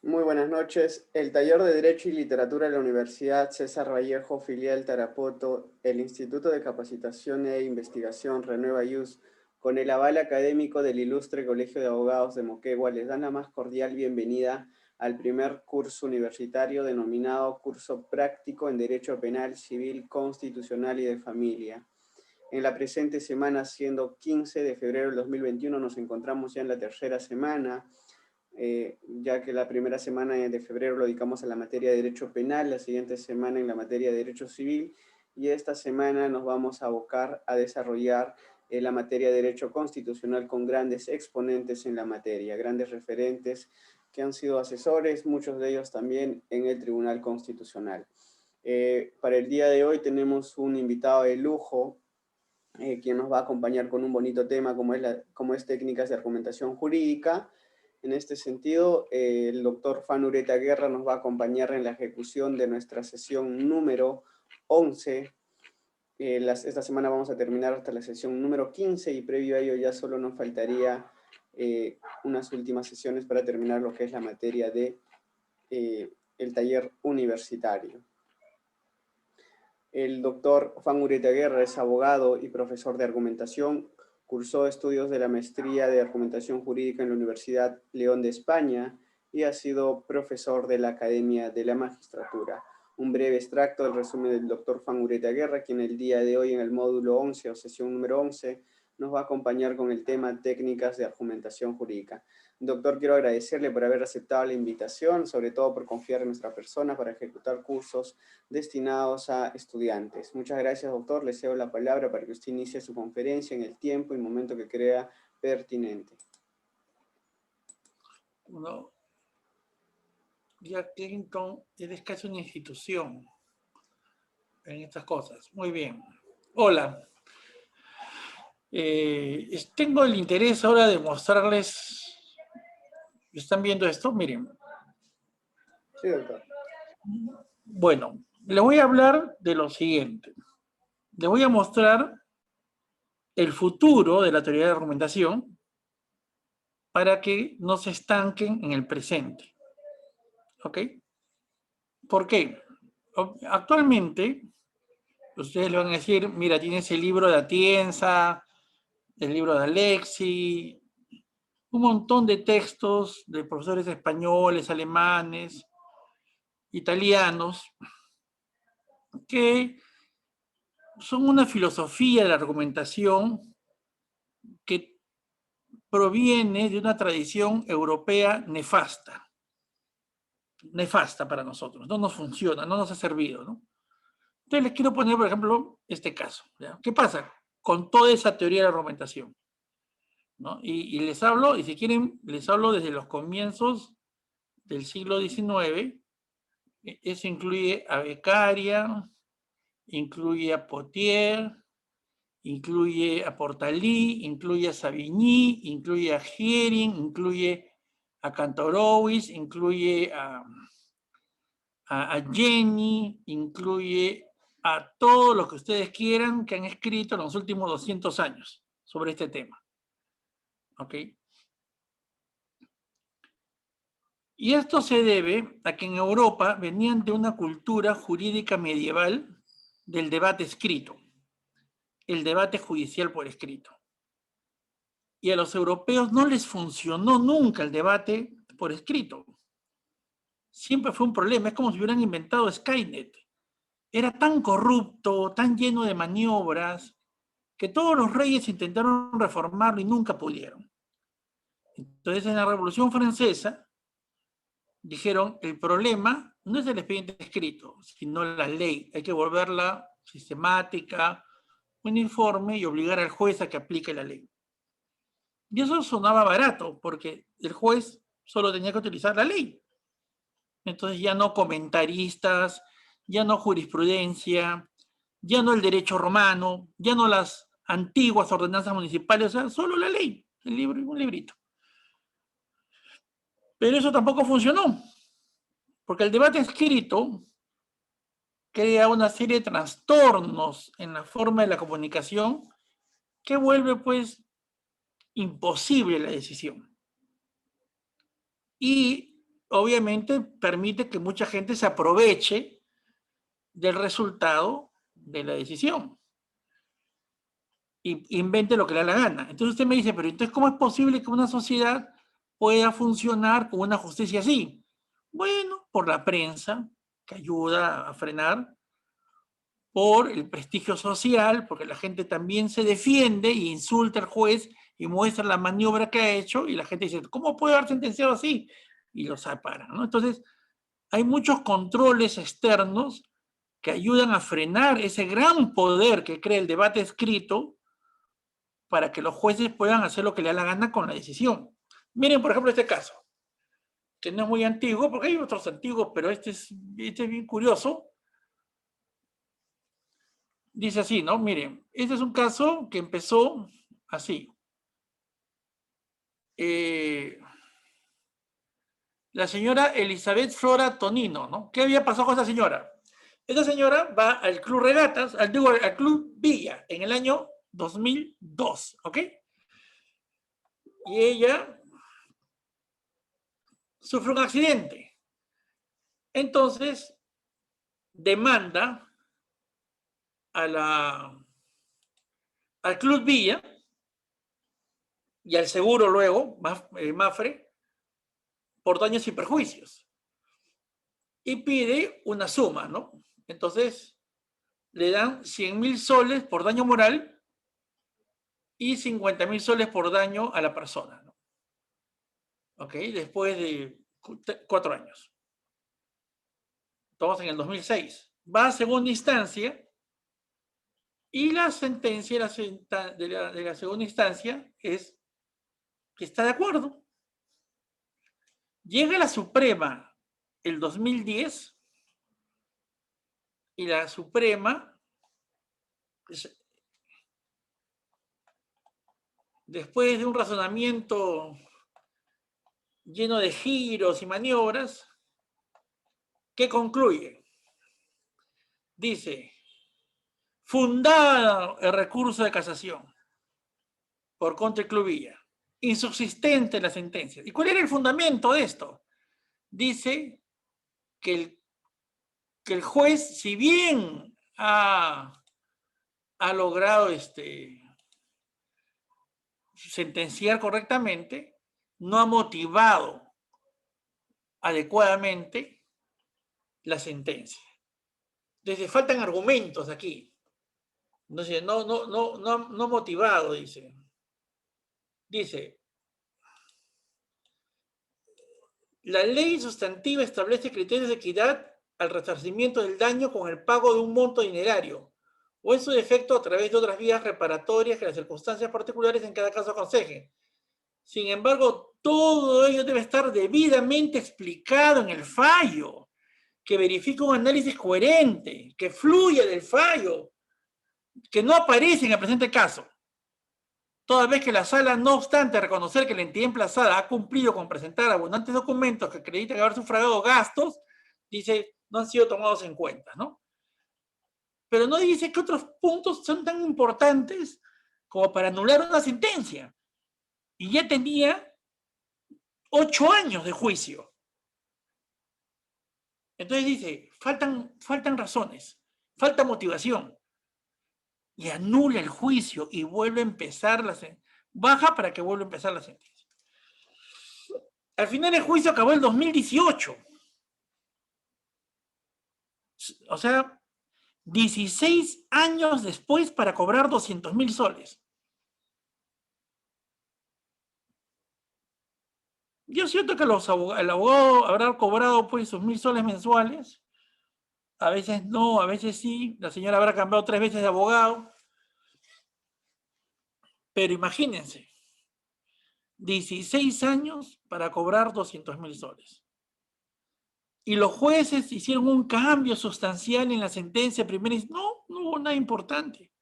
Muy buenas noches. El taller de Derecho y Literatura de la Universidad César Vallejo, filial Tarapoto, el Instituto de Capacitación e Investigación Renueva IUS, con el aval académico del Ilustre Colegio de Abogados de Moquegua, les dan la más cordial bienvenida al primer curso universitario denominado Curso Práctico en Derecho Penal, Civil, Constitucional y de Familia. En la presente semana, siendo 15 de febrero del 2021, nos encontramos ya en la tercera semana, ya que la primera semana de febrero lo dedicamos a la materia de Derecho Penal, la siguiente semana en la materia de Derecho Civil, y esta semana nos vamos a abocar a desarrollar la materia de Derecho Constitucional con grandes exponentes en la materia, grandes referentes que han sido asesores, muchos de ellos también en el Tribunal Constitucional. Para el día de hoy tenemos un invitado de lujo, quien nos va a acompañar con un bonito tema como es técnicas de argumentación jurídica. En este sentido, el doctor Fan Ureta Guerra nos va a acompañar en la ejecución de nuestra sesión número 11. Esta semana vamos a terminar hasta la sesión número 15 y previo a ello ya solo nos faltaría unas últimas sesiones para terminar lo que es la materia de el taller universitario. El doctor Fan Ureta Guerra es abogado y profesor de argumentación. Cursó estudios de la maestría de argumentación jurídica en la Universidad León de España y ha sido profesor de la Academia de la Magistratura. Un breve extracto del resumen del doctor Fan Ureta Guerra, quien el día de hoy en el módulo 11 o sesión número 11 nos va a acompañar con el tema técnicas de argumentación jurídica. Doctor, quiero agradecerle por haber aceptado la invitación, sobre todo por confiar en nuestra persona para ejecutar cursos destinados a estudiantes. Muchas gracias, doctor. Le cedo la palabra para que usted inicie su conferencia en el tiempo y momento que crea pertinente. Bueno, ya Clinton es casi una institución en estas cosas. Muy bien. Hola. Tengo el interés ahora de mostrarles. ¿Están viendo esto? Miren. Sí, doctor. Bueno, les voy a hablar de lo siguiente. Les voy a mostrar el futuro de la teoría de la argumentación para que no se estanquen en el presente. ¿Ok? ¿Por qué? Actualmente, ustedes le van a decir, mira, tienes el libro de Atienza, el libro de Alexi, un montón de textos de profesores españoles, alemanes, italianos, que son una filosofía de la argumentación que proviene de una tradición europea nefasta para nosotros, no nos funciona, no nos ha servido, ¿no? Entonces les quiero poner, por ejemplo, este caso, ¿ya? ¿Qué pasa con toda esa teoría de la argumentación? ¿No? Y les hablo, y si quieren, les hablo desde los comienzos del siglo XIX. Eso incluye a Beccaria, incluye a Potier, incluye a Portalí, incluye a Savigny, incluye a Hering, incluye a Kantorowicz, incluye a Jenny, incluye a todos los que ustedes quieran que han escrito en los últimos 200 años sobre este tema. ¿Ok? Y esto se debe a que en Europa venían de una cultura jurídica medieval del debate escrito, el debate judicial por escrito. Y a los europeos no les funcionó nunca el debate por escrito. Siempre fue un problema, es como si hubieran inventado Skynet. Era tan corrupto, tan lleno de maniobras, que todos los reyes intentaron reformarlo y nunca pudieron. Entonces en la Revolución Francesa dijeron, el problema no es el expediente escrito, sino la ley. Hay que volverla sistemática, uniforme y obligar al juez a que aplique la ley. Y eso sonaba barato, porque el juez solo tenía que utilizar la ley. Entonces ya no comentaristas, ya no jurisprudencia, ya no el derecho romano, ya no las antiguas ordenanzas municipales, o sea, solo la ley, el libro, un librito. Pero eso tampoco funcionó, porque el debate escrito crea una serie de trastornos en la forma de la comunicación que vuelve, pues, imposible la decisión. Y obviamente permite que mucha gente se aproveche del resultado de la decisión y invente lo que le da la gana. Entonces usted me dice, pero entonces, ¿cómo es posible que una sociedad pueda funcionar con una justicia así? Bueno, por la prensa, que ayuda a frenar, por el prestigio social, porque la gente también se defiende y insulta al juez y muestra la maniobra que ha hecho, y la gente dice, ¿cómo puede haber sentenciado así? Y lo separan, ¿no? Entonces, hay muchos controles externos que ayudan a frenar ese gran poder que crea el debate escrito para que los jueces puedan hacer lo que le da la gana con la decisión. Miren, por ejemplo, este caso, que no es muy antiguo, porque hay otros antiguos, pero este es bien curioso. Dice así, ¿no? Miren, este es un caso que empezó así. La señora Elizabeth Flora Tonino, ¿no? ¿Qué había pasado con esta señora? Esta señora va al Club Regatas, al Club Villa, en el año 2002, ¿ok? Y ella sufre un accidente. Entonces, demanda al Club Villa y al seguro luego, Mafre, por daños y perjuicios. Y pide una suma, ¿no? Entonces, le dan 100.000 soles por daño moral y 50.000 soles por daño a la persona, ¿no? ¿Ok? Después de 4 años. Estamos en el 2006. Va a segunda instancia y la sentencia de la segunda instancia es que está de acuerdo. Llega la Suprema el 2010 y la Suprema, después de un razonamiento lleno de giros y maniobras, ¿qué concluye? Dice, fundado el recurso de casación por contra el Club Villa, insubsistente la sentencia. ¿Y cuál era el fundamento de esto? Dice que el juez, si bien ha logrado sentenciar correctamente, no ha motivado adecuadamente la sentencia. Entonces, faltan argumentos aquí. Entonces, no motivado, dice. Dice, la ley sustantiva establece criterios de equidad al resarcimiento del daño con el pago de un monto dinerario, o en su defecto a través de otras vías reparatorias que las circunstancias particulares en cada caso aconsejen. Sin embargo, todo ello debe estar debidamente explicado en el fallo, que verifique un análisis coherente, que fluya del fallo, que no aparece en el presente caso. Toda vez que la sala, no obstante reconocer que la entidad emplazada ha cumplido con presentar abundantes documentos que acreditan haber sufragado gastos, dice, no han sido tomados en cuenta, ¿no? Pero no dice que otros puntos son tan importantes como para anular una sentencia. Y ya tenía 8 años de juicio. Entonces dice, faltan razones, falta motivación. Y anula el juicio y vuelve a empezar baja para que vuelva a empezar la sentencia. Al final el juicio acabó el 2018. O sea, 16 años después para cobrar 200.000 soles. Yo siento que el abogado habrá cobrado pues sus 1.000 soles mensuales. A veces no, a veces sí. La señora habrá cambiado 3 veces de abogado. Pero imagínense, 16 años para cobrar 200.000 soles. Y los jueces hicieron un cambio sustancial en la sentencia primera y no hubo nada importante.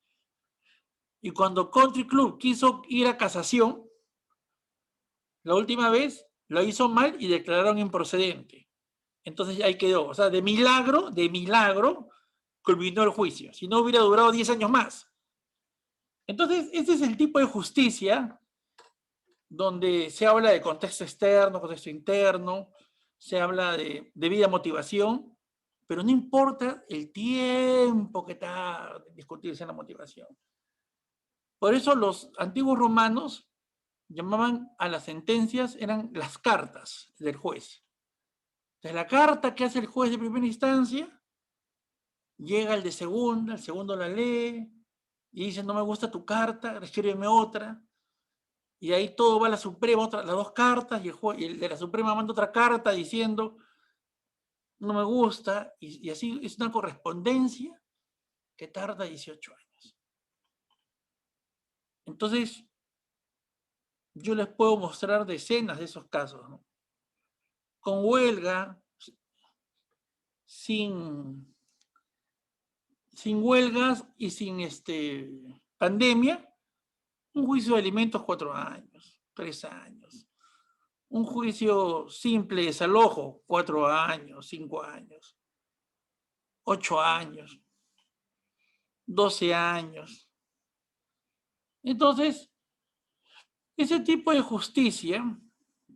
Y cuando Country Club quiso ir a casación, la última vez lo hizo mal y declararon improcedente. Entonces ahí quedó. O sea, de milagro, culminó el juicio. Si no, hubiera durado 10 años más. Entonces, este es el tipo de justicia donde se habla de contexto externo, contexto interno, se habla de debida motivación, pero no importa el tiempo que tarde en discutirse la motivación. Por eso los antiguos romanos llamaban a las sentencias, eran las cartas del juez. Entonces, la carta que hace el juez de primera instancia, llega el de segunda, el segundo la lee, y dice, no me gusta tu carta, escríbeme otra. Y ahí todo va a la Suprema, las dos cartas, y el de la Suprema manda otra carta diciendo, no me gusta, y así es una correspondencia que tarda 18 años. Entonces, yo les puedo mostrar decenas de esos casos, ¿no? Con huelga, sin huelgas y sin pandemia, un juicio de alimentos 4 años, 3 años. Un juicio simple de desalojo, 4 años, 5 años, 8 años, 12 años. Entonces, ese tipo de justicia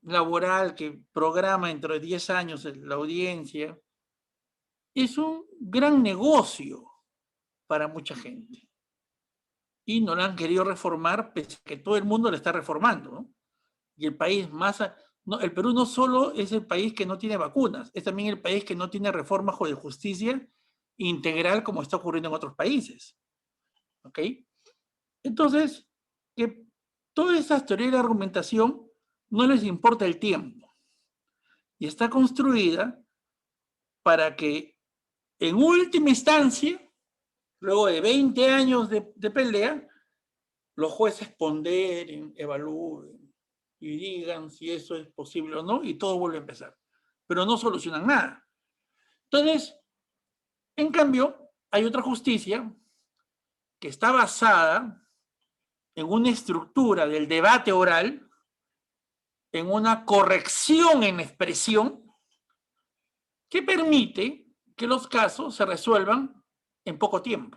laboral que programa dentro de 10 años la audiencia es un gran negocio para mucha gente. Y no la han querido reformar, pese a que todo el mundo la está reformando, ¿no? Y el país más... No, el Perú no solo es el país que no tiene vacunas, es también el país que no tiene reforma de justicia integral como está ocurriendo en otros países. ¿Ok? Entonces, que toda esa teoría de argumentación no les importa el tiempo. Y está construida para que, en última instancia, luego de 20 años de pelea, los jueces ponderen, evalúen y digan si eso es posible o no, y todo vuelve a empezar. Pero no solucionan nada. Entonces, en cambio, hay otra justicia que está basada en una estructura del debate oral, en una corrección en expresión, que permite que los casos se resuelvan en poco tiempo.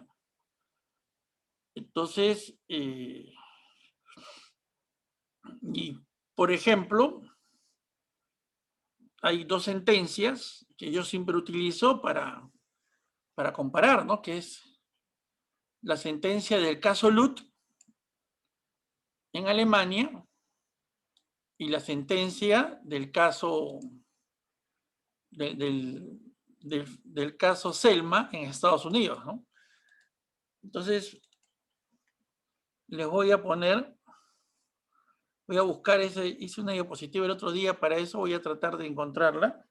Entonces, y por ejemplo, hay dos sentencias que yo siempre utilizo para comparar, ¿no? Que es la sentencia del caso Lut en Alemania y la sentencia del caso del caso Selma en Estados Unidos, ¿no? Entonces, les voy a poner, voy a buscar hice una diapositiva el otro día, para eso voy a tratar de encontrarla.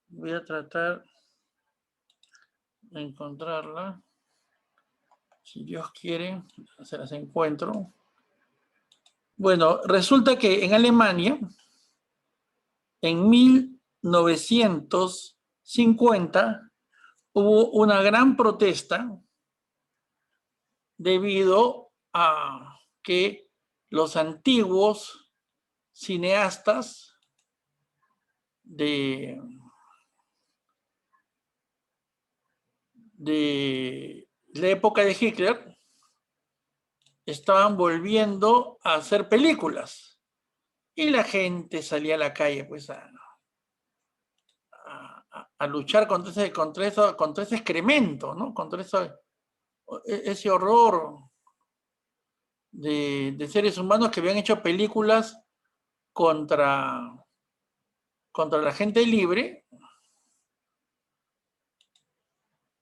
Voy a tratar de encontrarla. Si Dios quiere, se las encuentro. Bueno, resulta que en Alemania, en 1950, hubo una gran protesta debido a que los antiguos cineastas de la época de Hitler estaban volviendo a hacer películas y la gente salía a la calle pues a luchar contra ese excremento, ¿no? Contra ese horror de seres humanos que habían hecho películas contra la gente libre,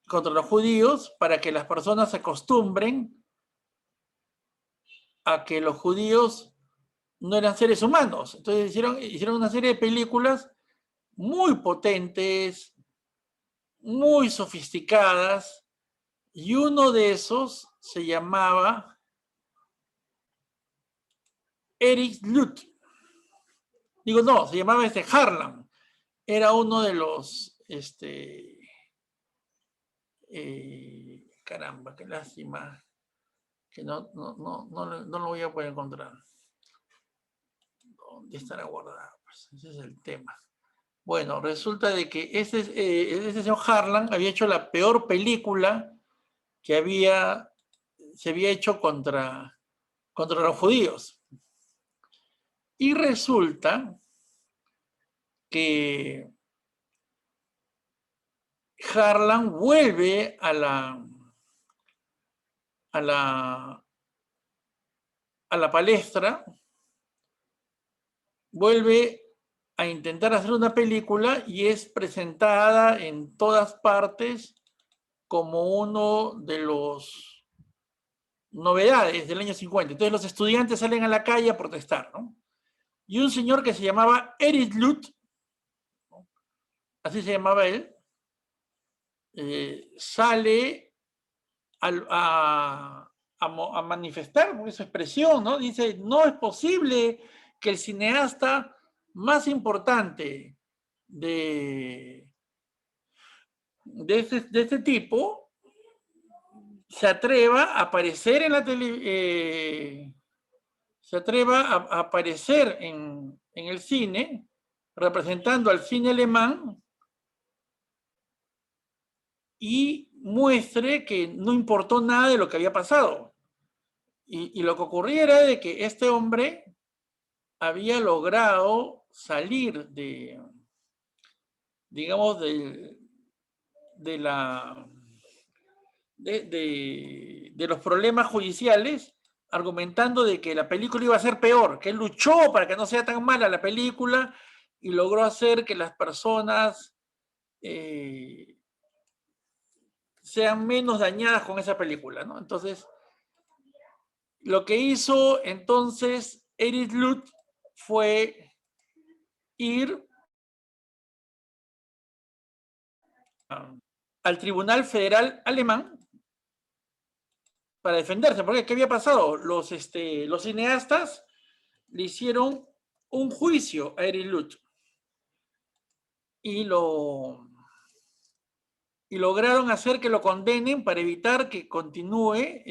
contra los judíos, para que las personas se acostumbren a que los judíos no eran seres humanos. Entonces hicieron una serie de películas muy potentes, muy sofisticadas, y uno de esos se llamaba Erich Lut. Digo, no, se llamaba Harlan. Era uno de los, caramba, qué lástima, que no lo voy a poder encontrar. ¿Dónde estará guardado? Pues ese es el tema. Bueno, resulta de que ese señor Harlan había hecho la peor película que se había hecho contra los judíos. Y resulta que Harlan vuelve a la palestra, vuelve a intentar hacer una película y es presentada en todas partes como uno de los novedades del año 50. Entonces los estudiantes salen a la calle a protestar, ¿no? Y un señor que se llamaba Eric Luth, ¿no? Así se llamaba él, sale a manifestar por su expresión, ¿no? Dice, no es posible que el cineasta más importante de este tipo se atreva a aparecer en la se atreva a aparecer en el cine, representando al cine alemán, y muestre que no importó nada de lo que había pasado. Y lo que ocurría era de que este hombre había logrado salir digamos, de los problemas judiciales, argumentando de que la película iba a ser peor, que él luchó para que no sea tan mala la película y logró hacer que las personas sean menos dañadas con esa película, ¿no? Entonces, lo que hizo entonces Eric Luth fue ir al Tribunal Federal Alemán para defenderse, porque ¿qué había pasado? Los cineastas le hicieron un juicio a Eric Luth y lograron hacer que lo condenen para evitar que continúe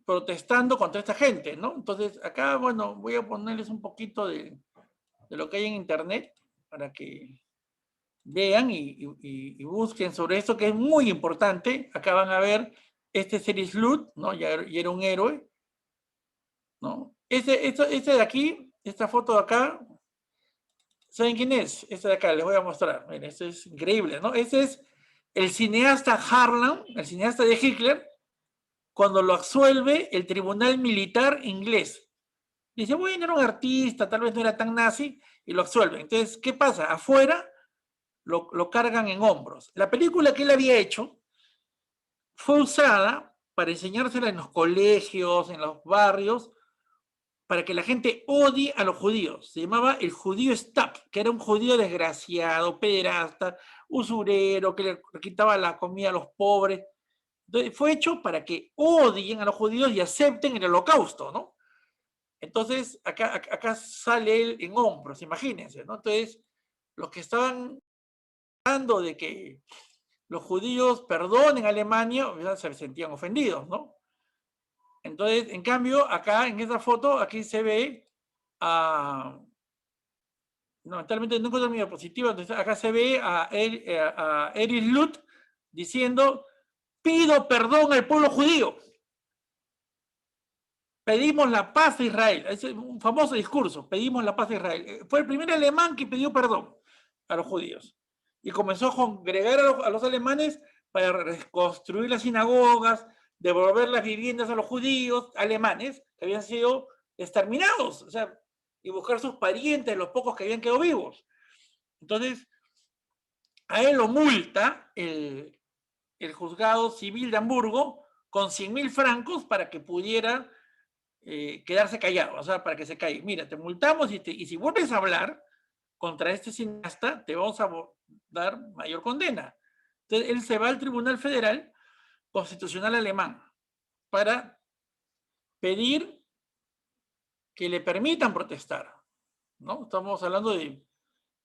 protestando contra esta gente, ¿no? Entonces, acá, bueno, voy a ponerles un poquito de lo que hay en internet para que vean y busquen sobre esto, que es muy importante. Acá van a ver, este es Eric Luth, ¿no? Ya era un héroe, ¿no? Este de aquí, esta foto de acá, ¿saben quién es? Este de acá, les voy a mostrar. Miren, esto es increíble, ¿no? Este es el cineasta Harlan, el cineasta de Hitler, cuando lo absuelve el tribunal militar inglés. Dice, bueno, era un artista, tal vez no era tan nazi, y lo absuelven. Entonces, ¿qué pasa? Afuera lo cargan en hombros. La película que él había hecho fue usada para enseñársela en los colegios, en los barrios, para que la gente odie a los judíos. Se llamaba el judío Stab, que era un judío desgraciado, pederasta, usurero, que le quitaba la comida a los pobres. Entonces, fue hecho para que odien a los judíos y acepten el holocausto, ¿no? Entonces, acá sale él en hombros, imagínense, ¿no? Entonces, los que estaban hablando de que los judíos perdonen a Alemania, ya se sentían ofendidos, ¿no? Entonces, en cambio, acá en esta foto, aquí se ve lamentablemente no encuentro mi diapositiva, entonces acá se ve a Erich Luth diciendo, pido perdón al pueblo judío. Pedimos la paz a Israel. Es un famoso discurso, pedimos la paz a Israel. Fue el primer alemán que pidió perdón a los judíos. Y comenzó a congregar a los alemanes para reconstruir las sinagogas, devolver las viviendas a los judíos alemanes que habían sido exterminados, o sea, y buscar sus parientes, los pocos que habían quedado vivos. Entonces, a él lo multa el juzgado civil de Hamburgo con 100.000 francos para que pudiera quedarse callado, o sea, para que se caiga. Mira, te multamos y si vuelves a hablar contra este cineasta, te vamos a dar mayor condena. Entonces, él se va al Tribunal Federal Constitucional Alemán para pedir que le permitan protestar, ¿no? Estamos hablando de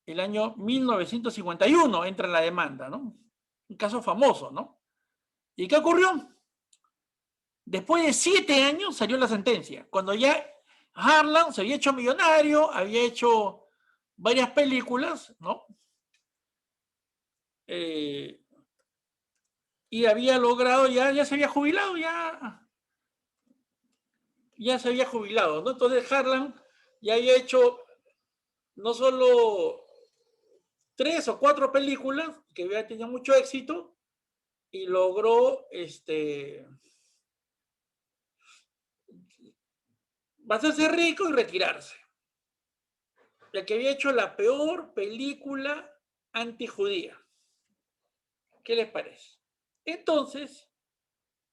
el año 1951, entra en la demanda, ¿no? Un caso famoso, ¿no? ¿Y qué ocurrió? Después de 7 años salió la sentencia, cuando ya Harlan se había hecho millonario, había hecho varias películas, ¿no? Y había logrado, ya se había jubilado, ya se había jubilado, ¿no? Entonces Harlan ya había hecho no solo 3 o 4 películas que había tenido mucho éxito y logró hacerse rico y retirarse. Ya que había hecho la peor película antijudía. ¿Qué les parece? Entonces,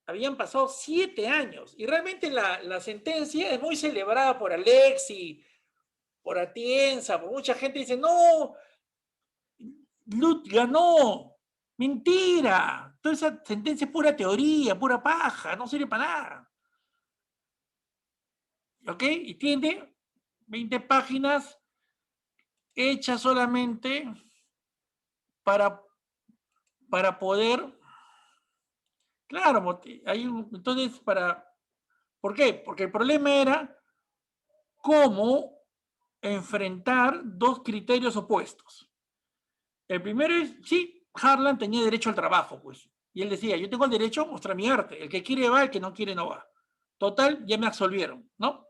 habían pasado 7 años y realmente la sentencia es muy celebrada por Alexi, por Atienza, por mucha gente dice, no, Lut ganó, mentira, toda esa sentencia es pura teoría, pura paja, no sirve para nada. ¿Ok? Y tiene 20 páginas hechas solamente para poder, claro, entonces, ¿por qué? Porque el problema era cómo enfrentar dos criterios opuestos. El primero es, sí, Harlan tenía derecho al trabajo, pues. Y él decía, yo tengo el derecho a mostrar mi arte. El que quiere va, el que no quiere no va. Total, ya me absolvieron, ¿no?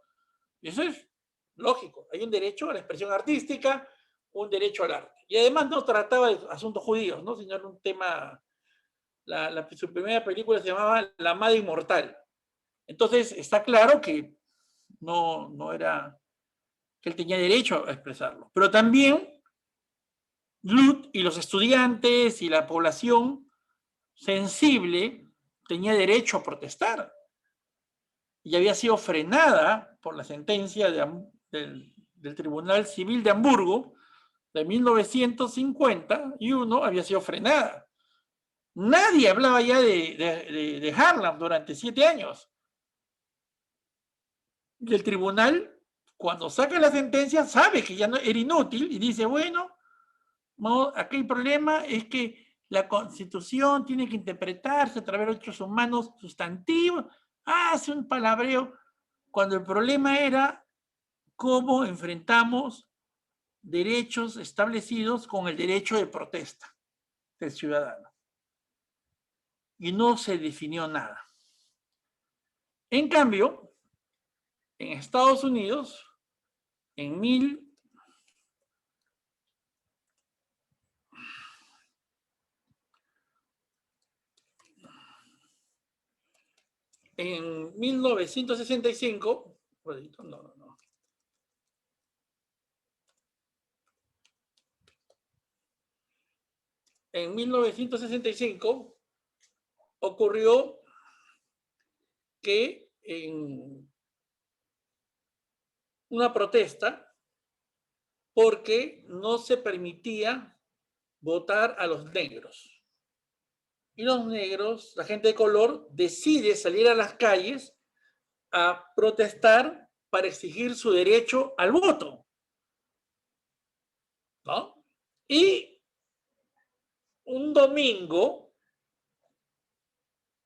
Y eso es lógico. Hay un derecho a la expresión artística, un derecho al arte. Y además no trataba de asuntos judíos, ¿no? Sino un tema, su primera película se llamaba La Madre Inmortal. Entonces está claro que no era, que él tenía derecho a expresarlo. Pero también Lut y los estudiantes y la población sensible tenía derecho a protestar y había sido frenada por la sentencia del Tribunal Civil de Hamburgo de 1951, había sido frenada. Nadie hablaba ya de Harlem durante 7 años. Y el tribunal, cuando saca la sentencia, sabe que ya no, era inútil y dice, bueno, no, aquí el problema es que la Constitución tiene que interpretarse a través de derechos humanos sustantivos. Hace un palabreo cuando el problema era cómo enfrentamos derechos establecidos con el derecho de protesta del ciudadano. Y no se definió nada. En cambio, en Estados Unidos, en 1965, no. En 1965 ocurrió que en una protesta porque no se permitía votar a los negros. Y los negros, la gente de color, decide salir a las calles a protestar para exigir su derecho al voto, ¿no? Y un domingo,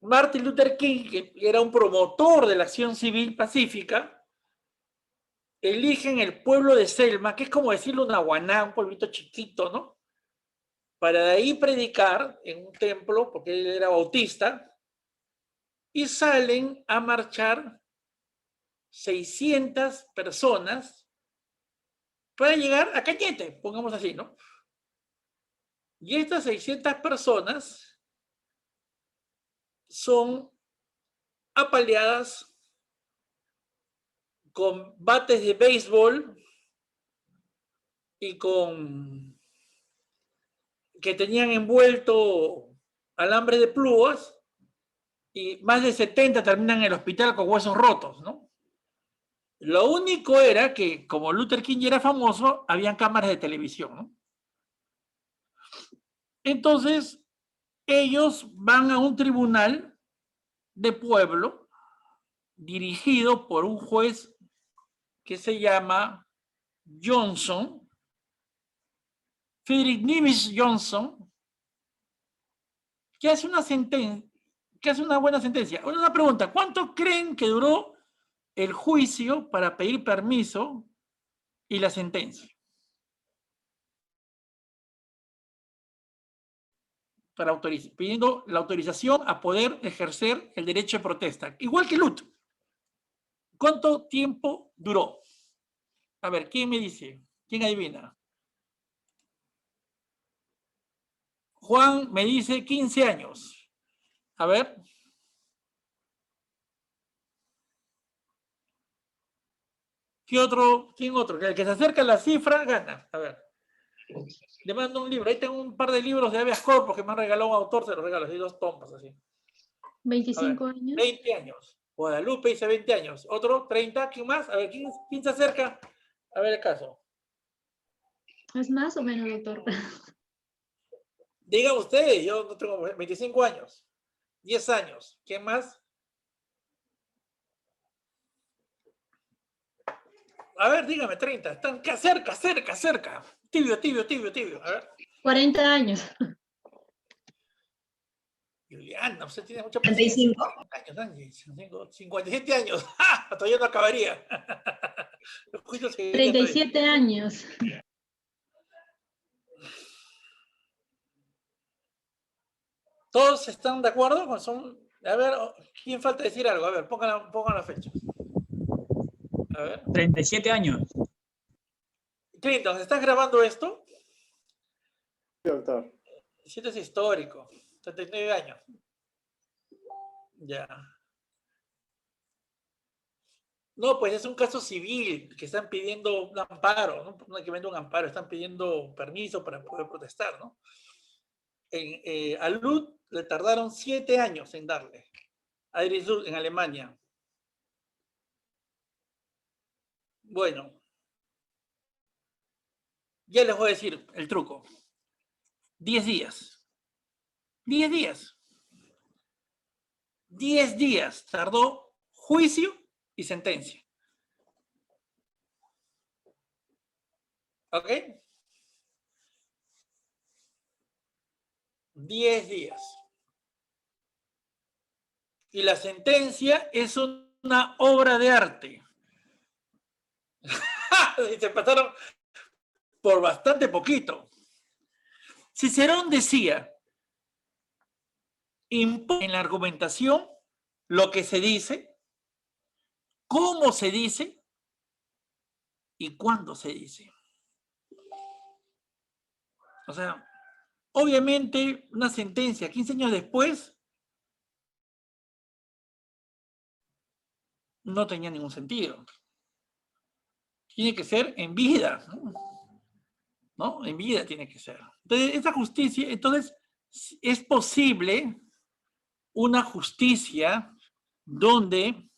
Martin Luther King, que era un promotor de la acción civil pacífica, elige en el pueblo de Selma, que es como decirlo una Guaná, un pueblito chiquito, ¿no? Para de ahí predicar en un templo, porque él era bautista, y salen a marchar 600 personas para llegar a Cañete, pongamos así, ¿no? Y estas 600 personas son apaleadas con bates de béisbol y con que tenían envuelto alambre de púas, y más de 70 terminan en el hospital con huesos rotos, ¿no? Lo único era que, como Luther King ya era famoso, habían cámaras de televisión, ¿no? Entonces, ellos van a un tribunal de pueblo dirigido por un juez que se llama Johnson, Friedrich Niemitz Johnson, que hace una buena sentencia. Una pregunta, ¿cuánto creen que duró el juicio para pedir permiso y la sentencia. Pidiendo la autorización a poder ejercer el derecho de protesta. Igual que Lut. ¿Cuánto tiempo duró? A ver, ¿quién me dice? ¿Quién adivina? Juan me dice 15 años. A ver. ¿Quién otro? El que se acerca a la cifra gana. A ver. Le mando un libro. Ahí tengo un par de libros de habeas corpus que me han regalado un autor, se los regalo, así 2 tomas, así. 25 años. 20 años. Guadalupe dice 20 años. Otro, 30. ¿Quién más? A ver, ¿quién se acerca? A ver el caso. ¿Es más o menos, doctor? Diga usted, yo no tengo 25 años. 10 años. ¿Quién más? A ver, dígame, 30. Están cerca. Tibio. A ver. 40 años. Juliana, usted tiene mucha paciencia. 35. 57 años. ¡Ja! Todavía no acabaría. 37 años. ¿Todos están de acuerdo? A ver, ¿quién falta decir algo? A ver, pongan la fecha. A ver. 37 años. Clinton, ¿estás grabando esto? Sí, doctor. Sí, es histórico. 39 años. Ya. No, pues es un caso civil que están pidiendo un amparo, no hay que vender un amparo, están pidiendo permiso para poder protestar, ¿no? A Lut le tardaron 7 años en darle. A Irisur en Alemania. Bueno. Ya les voy a decir el truco. 10 días. 10 días. 10 días tardó juicio y sentencia. ¿Ok? 10 días. Y la sentencia es una obra de arte. Y se pasaron por bastante poquito. Cicerón decía, impone en la argumentación lo que se dice, cómo se dice y cuándo se dice. O sea, obviamente una sentencia 15 años después no tenía ningún sentido. Tiene que ser en vida, ¿no? En vida tiene que ser. Entonces, esa justicia, entonces, es posible una justicia donde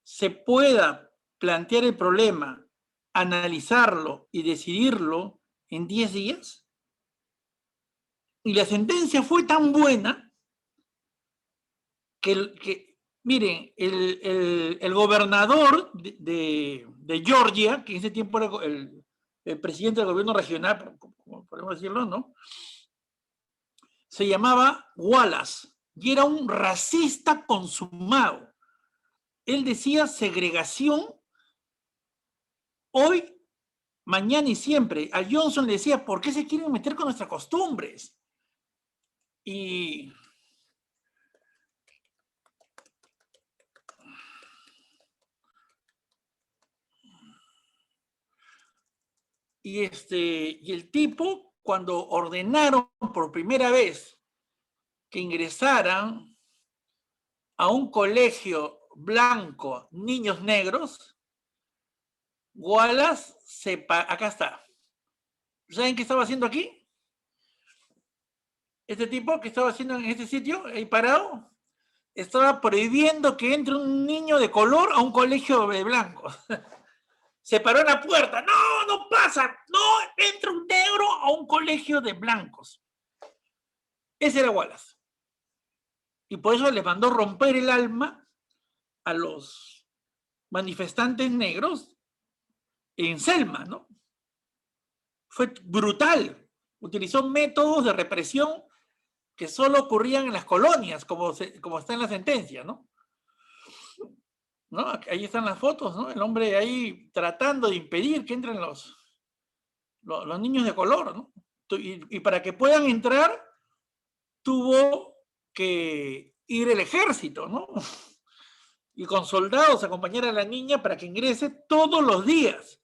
se pueda plantear el problema, analizarlo y decidirlo en 10 días. Y la sentencia fue tan buena que miren, el gobernador de Georgia, que en ese tiempo era el presidente del gobierno regional, como podemos decirlo, ¿no? Se llamaba Wallace y era un racista consumado. Él decía segregación hoy, mañana y siempre. A Johnson le decía, ¿por qué se quieren meter con nuestras costumbres? Y el tipo, cuando ordenaron por primera vez que ingresaran a un colegio blanco, niños negros, Wallace acá está. ¿Saben qué estaba haciendo aquí? Este tipo que estaba haciendo en este sitio, ahí parado, estaba prohibiendo que entre un niño de color a un colegio de blancos. Se paró en la puerta. No, no pasa. No, entra un negro a un colegio de blancos. Ese era Wallace. Y por eso les mandó romper el alma a los manifestantes negros en Selma, ¿no? Fue brutal. Utilizó métodos de represión que solo ocurrían en las colonias, como está en la sentencia, ¿no? ¿no? Ahí están las fotos, ¿no? El hombre ahí tratando de impedir que entren los niños de color, ¿no? Y para que puedan entrar, tuvo que ir el ejército, ¿no? Y con soldados acompañar a la niña para que ingrese todos los días.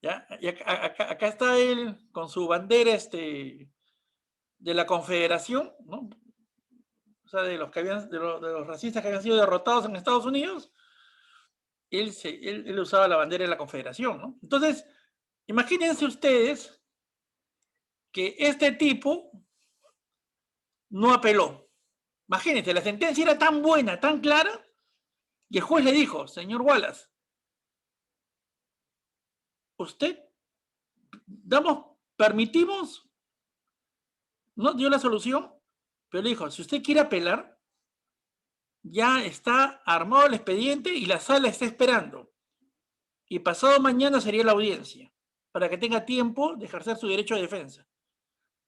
¿Ya? Y acá está él con su bandera de la Confederación, ¿no? O sea, de los racistas que habían sido derrotados en Estados Unidos, él usaba la bandera de la Confederación, ¿no? Entonces, imagínense ustedes que este tipo no apeló. Imagínense, la sentencia era tan buena, tan clara, y el juez le dijo, señor Wallace, usted, permitimos, no dio la solución, pero le dijo, si usted quiere apelar, ya está armado el expediente y la sala está esperando. Y pasado mañana sería la audiencia, para que tenga tiempo de ejercer su derecho de defensa.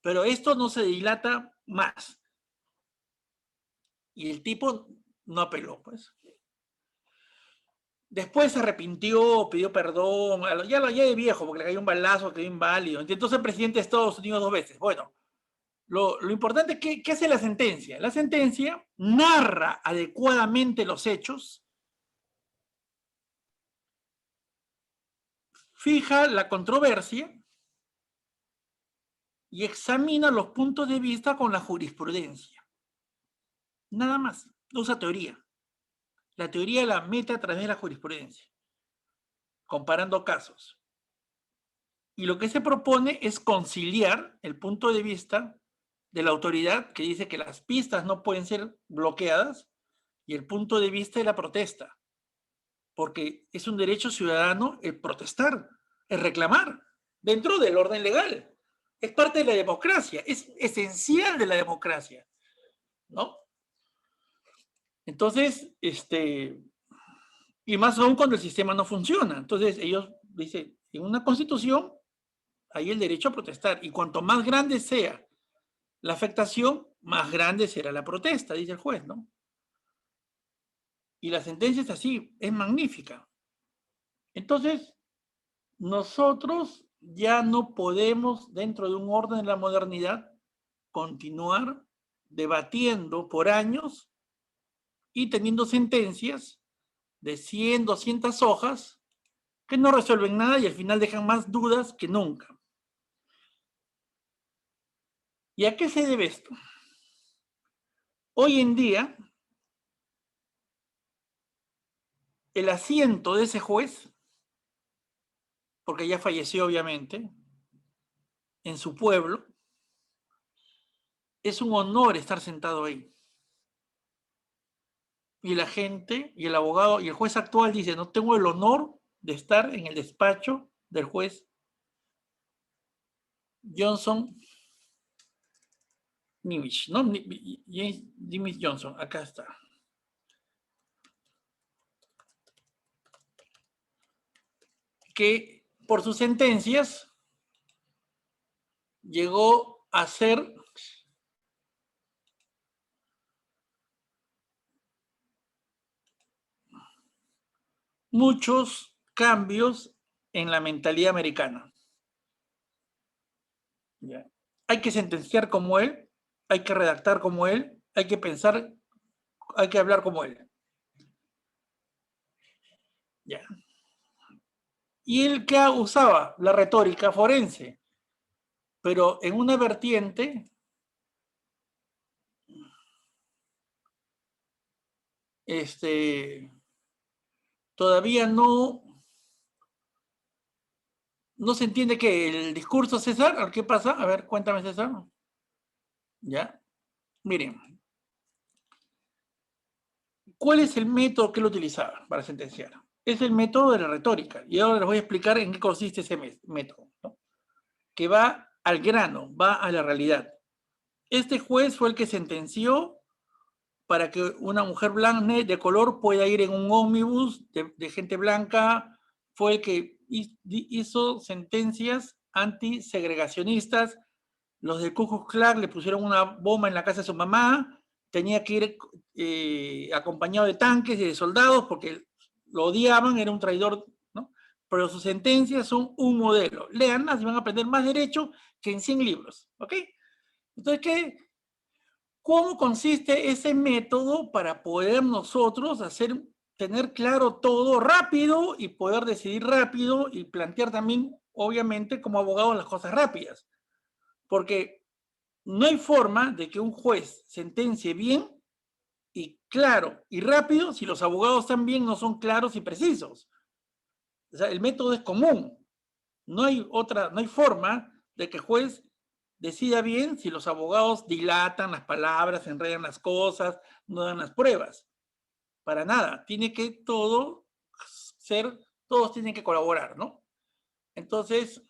Pero esto no se dilata más. Y el tipo no apeló, pues. Después se arrepintió, pidió perdón, ya de viejo, porque le cayó un balazo, quedó inválido. Entonces el presidente de Estados Unidos 2 veces. Bueno, lo importante es ¿qué hace la sentencia? La sentencia narra adecuadamente los hechos, fija la controversia y examina los puntos de vista con la jurisprudencia. Nada más, no usa teoría. La teoría la mete a través de la jurisprudencia, comparando casos. Y lo que se propone es conciliar el punto de vista de la autoridad que dice que las pistas no pueden ser bloqueadas y el punto de vista de la protesta, porque es un derecho ciudadano el protestar, el reclamar, dentro del orden legal. Es parte de la democracia, es esencial de la democracia, ¿no? Entonces, y más aún cuando el sistema no funciona. Entonces, ellos dicen, en una constitución hay el derecho a protestar, y cuanto más grande sea la afectación, más grande será la protesta, dice el juez, ¿no? Y la sentencia es así, es magnífica. Entonces, nosotros ya no podemos, dentro de un orden de la modernidad, continuar debatiendo por años y teniendo sentencias de 100, 200 hojas que no resuelven nada y al final dejan más dudas que nunca. ¿Y a qué se debe esto? Hoy en día, el asiento de ese juez, porque ya falleció obviamente, en su pueblo, es un honor estar sentado ahí. Y la gente, y el abogado, y el juez actual dice, no tengo el honor de estar en el despacho del juez Johnson Nimich, ¿no? James Nimich Johnson, acá está. Que por sus sentencias llegó a ser muchos cambios en la mentalidad americana. ¿Ya? Hay que sentenciar como él, hay que redactar como él, hay que pensar, hay que hablar como él. ¿Ya? Y él que usaba la retórica forense, pero en una vertiente todavía no se entiende que el discurso, César, ¿qué pasa? A ver, cuéntame, César. ¿Ya? Miren, ¿cuál es el método que él utilizaba para sentenciar? Es el método de la retórica. Y ahora les voy a explicar en qué consiste ese método, ¿no? Que va al grano, va a la realidad. Este juez fue el que sentenció para que una mujer blanca de color pueda ir en un ómnibus de gente blanca, fue el que hizo sentencias antisegregacionistas. Los de Ku Klux Klan le pusieron una bomba en la casa de su mamá tenía que ir acompañado de tanques y de soldados porque lo odiaban, era un traidor, ¿no? Pero sus sentencias son un modelo. Léanlas y van a aprender más derecho que en 100 libros, ¿ok? Entonces, ¿cómo consiste ese método para poder nosotros tener claro todo rápido y poder decidir rápido y plantear también, obviamente, como abogados las cosas rápidas? Porque no hay forma de que un juez sentencie bien y claro y rápido si los abogados también no son claros y precisos. O sea, el método es común. No hay forma de que el juez decida bien si los abogados dilatan las palabras, enredan las cosas, no dan las pruebas. Para nada. Tiene que todos tienen que colaborar, ¿no? Entonces,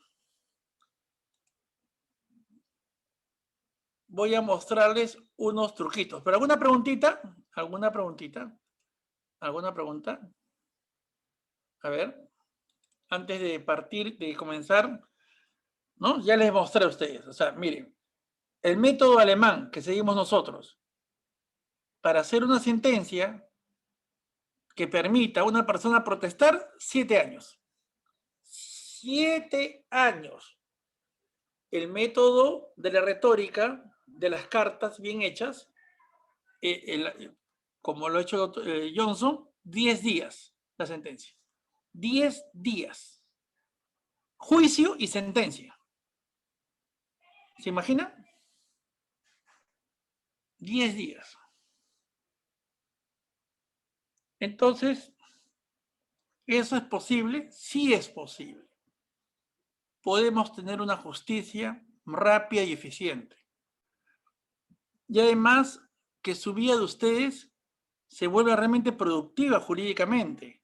voy a mostrarles unos truquitos. ¿Pero alguna preguntita? ¿Alguna preguntita? ¿Alguna pregunta? A ver, antes de comenzar, ¿no? Ya les mostré a ustedes. O sea, miren, el método alemán que seguimos nosotros para hacer una sentencia que permita a una persona protestar, 7 años. 7 años. El método de la retórica, de las cartas bien hechas, como lo ha hecho Johnson, 10 días la sentencia. 10 días. Juicio y sentencia. ¿Se imagina? 10 días. Entonces, ¿eso es posible? Sí es posible. Podemos tener una justicia rápida y eficiente. Y además, que su vida de ustedes se vuelva realmente productiva jurídicamente.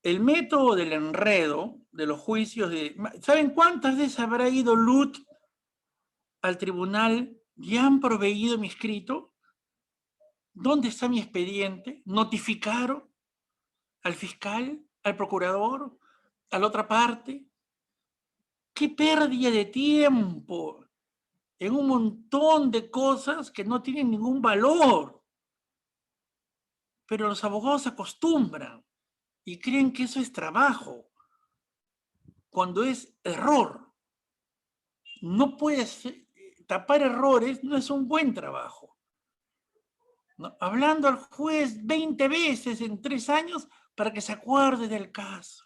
El método del enredo, de los juicios ¿saben cuántas veces habrá ido Lut al tribunal y han proveído mi escrito? ¿Dónde está mi expediente? ¿Notificaron al fiscal, al procurador, a la otra parte? ¡Qué pérdida de tiempo! En un montón de cosas que no tienen ningún valor. Pero los abogados se acostumbran y creen que eso es trabajo, cuando es error. No puedes tapar errores, no es un buen trabajo. ¿No? Hablando al juez 20 veces en 3 años para que se acuerde del caso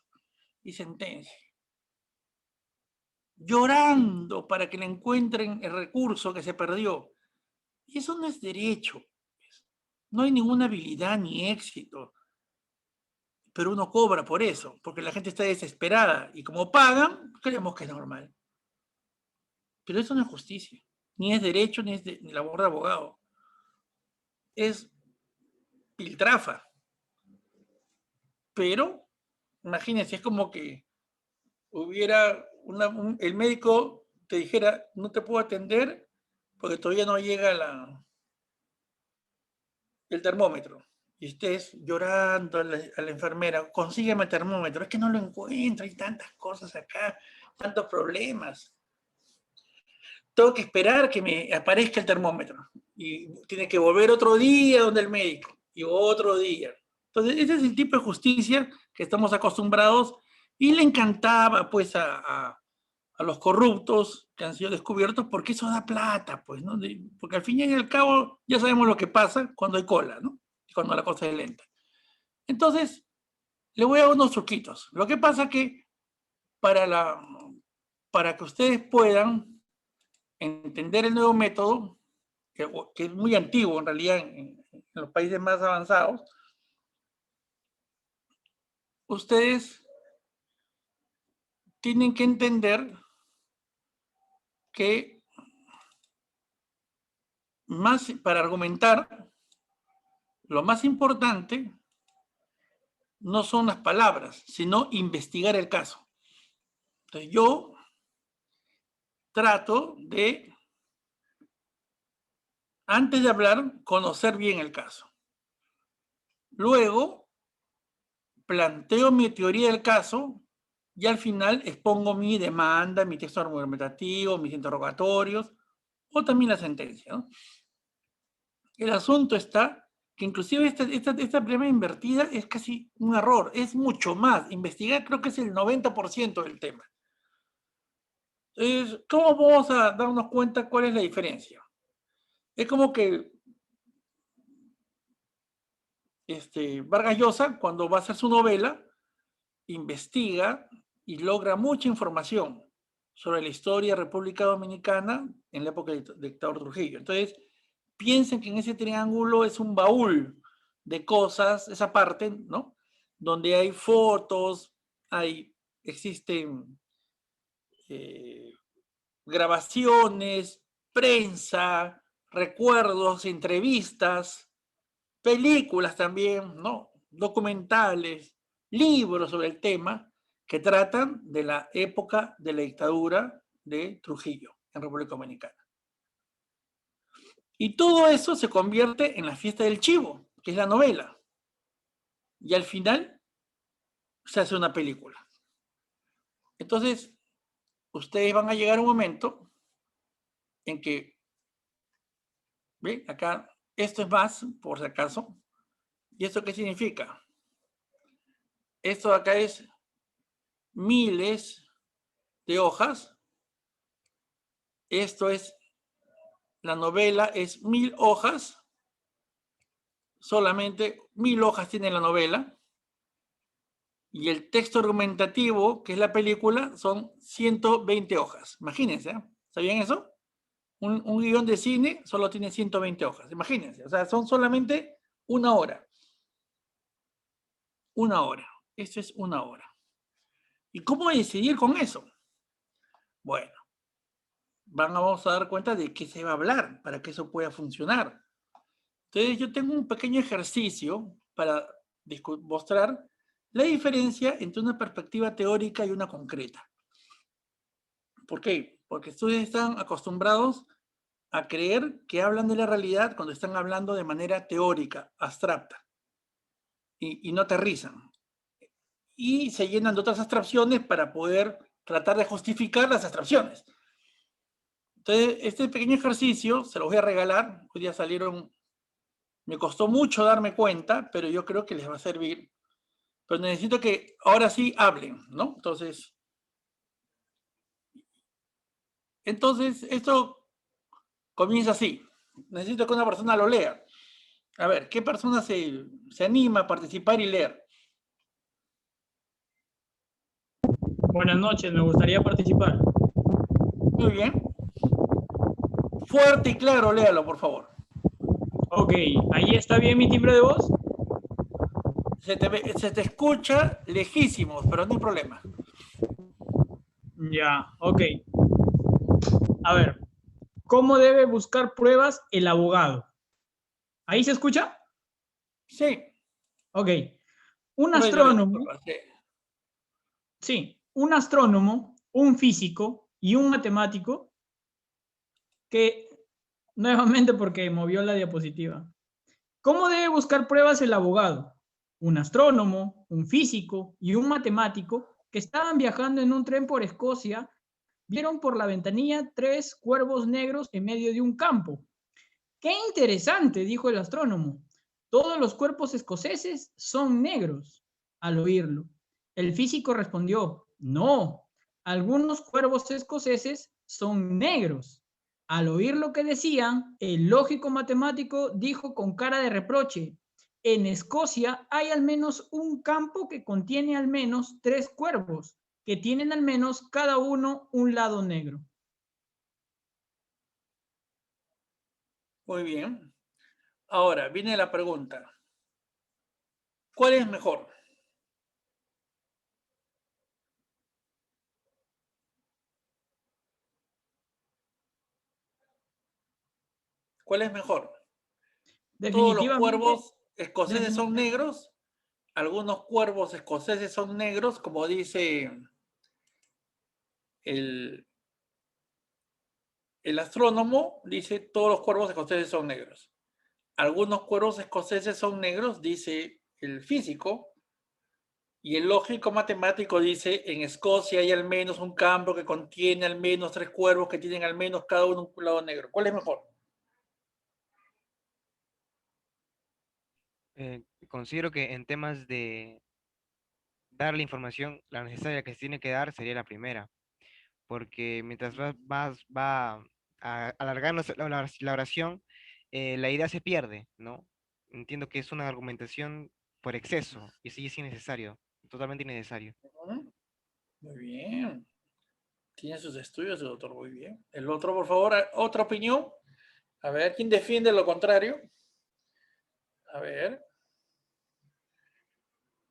y sentencie. Llorando para que le encuentren el recurso que se perdió. Y eso no es derecho. No hay ninguna habilidad ni éxito. Pero uno cobra por eso, porque la gente está desesperada. Y como pagan, creemos que es normal. Pero eso no es justicia. Ni es derecho, ni es ni labor de abogado. Es piltrafa. Pero, imagínense, es como que hubiera el médico te dijera, no te puedo atender porque todavía no llega el termómetro. Y estés llorando a la enfermera, consígueme el termómetro, es que no lo encuentro, hay tantas cosas acá, tantos problemas. Tengo que esperar que me aparezca el termómetro. Y tiene que volver otro día donde el médico, y otro día. Entonces, ese es el tipo de justicia que estamos acostumbrados y le encantaba pues a los corruptos que han sido descubiertos porque eso da plata, pues, ¿no? Porque al fin y al cabo ya sabemos lo que pasa cuando hay cola, ¿no? Y cuando la cosa es lenta. Entonces, le voy a dar unos truquitos. Lo que pasa que para que ustedes puedan entender el nuevo método, que es muy antiguo en realidad en los países más avanzados, ustedes tienen que entender que para argumentar, lo más importante no son las palabras, sino investigar el caso. Entonces yo trato de, antes de hablar, conocer bien el caso. Luego, planteo mi teoría del caso y al final expongo mi demanda, mi texto argumentativo, mis interrogatorios o también la sentencia, ¿no? El asunto está que inclusive esta premia invertida es casi un error, es mucho más. Investigar creo que es el 90% del tema. Entonces, ¿cómo vamos a darnos cuenta cuál es la diferencia? Es como que Vargas Llosa, cuando va a hacer su novela, investiga y logra mucha información sobre la historia de República Dominicana en la época del dictador Trujillo. Entonces, piensen que en ese triángulo es un baúl de cosas, esa parte, ¿no? Donde hay fotos, existen grabaciones, prensa, recuerdos, entrevistas, películas también, ¿no? Documentales, libros sobre el tema que tratan de la época de la dictadura de Trujillo en República Dominicana. Y todo eso se convierte en la fiesta del chivo, que es la novela. Y al final se hace una película. Entonces, ustedes van a llegar a un momento en que, ¿ven? Acá, esto es más, por si acaso. ¿Y esto qué significa? Esto de acá es miles de hojas. Esto es, la novela es 1000 hojas. Solamente 1000 hojas tiene la novela. Y el texto argumentativo, que es la película, son 120 hojas. Imagínense, ¿eh? ¿Sabían eso? Un guión de cine solo tiene 120 hojas. Imagínense, o sea, son solamente una hora. Una hora. Esto es una hora. ¿Y cómo decidir con eso? Bueno, vamos a dar cuenta de qué se va a hablar para que eso pueda funcionar. Entonces, yo tengo un pequeño ejercicio para mostrar la diferencia entre una perspectiva teórica y una concreta. ¿Por qué? Porque ustedes están acostumbrados a creer que hablan de la realidad cuando están hablando de manera teórica, abstracta, y no aterrizan. Y se llenan de otras abstracciones para poder tratar de justificar las abstracciones. Entonces, este pequeño ejercicio se los voy a regalar. Hoy día salieron, me costó mucho darme cuenta, pero yo creo que les va a servir. Pero necesito que ahora sí hablen, ¿no? Entonces esto comienza así. Necesito que una persona lo lea. A ver, ¿qué persona se anima a participar y leer? Buenas noches, me gustaría participar. Muy bien. Fuerte y claro, léalo, por favor. Ok, ¿ahí está bien mi timbre de voz? Se te escucha lejísimos, pero no hay problema. Ya, ok. A ver, ¿cómo debe buscar pruebas el abogado? ¿Ahí se escucha? Sí. Ok. Un Pruébelo, astrónomo, sí. sí, un astrónomo, un físico y un matemático que, nuevamente porque movió la diapositiva. ¿Cómo debe buscar pruebas el abogado? Un astrónomo, un físico y un matemático que estaban viajando en un tren por Escocia vieron por la ventanilla 3 cuervos negros en medio de un campo. ¡Qué interesante!, dijo el astrónomo. Todos los cuervos escoceses son negros. Al oírlo, el físico respondió, no, algunos cuervos escoceses son negros. Al oír lo que decían, el lógico matemático dijo con cara de reproche, en Escocia hay al menos un campo que contiene al menos 3 cuervos, que tienen al menos cada uno un lado negro. Muy bien. Ahora, viene la pregunta. ¿Cuál es mejor? ¿Cuál es mejor? ¿Todos los Definitivamente, cuervos escoceses son negros? Algunos cuervos escoceses son negros, como dice el astrónomo, dice todos los cuervos escoceses son negros. Algunos cuervos escoceses son negros, dice el físico, y el lógico matemático dice en Escocia hay al menos un campo que contiene al menos 3 cuervos que tienen al menos cada uno un lado negro. ¿Cuál es mejor? Considero que en temas de dar la información, la necesaria que se tiene que dar sería la primera, porque mientras va alargándose la oración, la idea se pierde, ¿no? Entiendo que es una argumentación por exceso, y sí es innecesario, totalmente innecesario. Muy bien. Tiene sus estudios, el doctor, muy bien. El otro, por favor, otra opinión. A ver, ¿quién defiende lo contrario? A ver.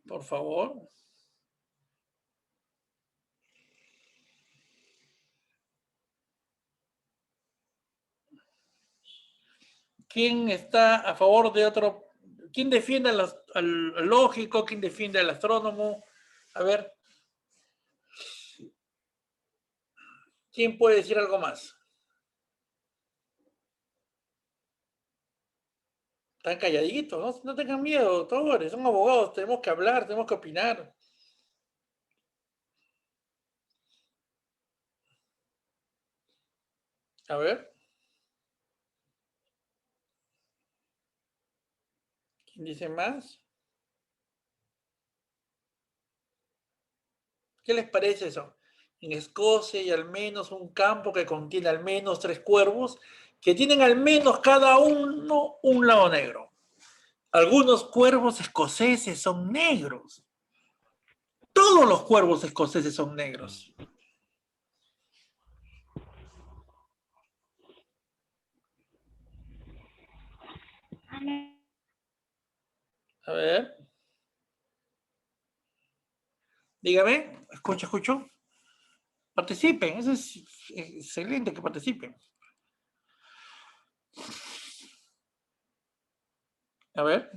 Por favor. ¿Quién está a favor de otro? ¿Quién defiende al lógico? ¿Quién defiende al astrónomo? A ver. ¿Quién puede decir algo más? Están calladitos, ¿no? No tengan miedo, doctores. Son abogados, tenemos que hablar, tenemos que opinar. A ver. ¿Quién dice más? ¿Qué les parece eso? En Escocia hay al menos un campo que contiene al menos 3 cuervos que tienen al menos cada uno un lado negro. Algunos cuervos escoceses son negros. Todos los cuervos escoceses son negros. A ver. Dígame, escucho. Participen, eso es excelente que participen. A ver.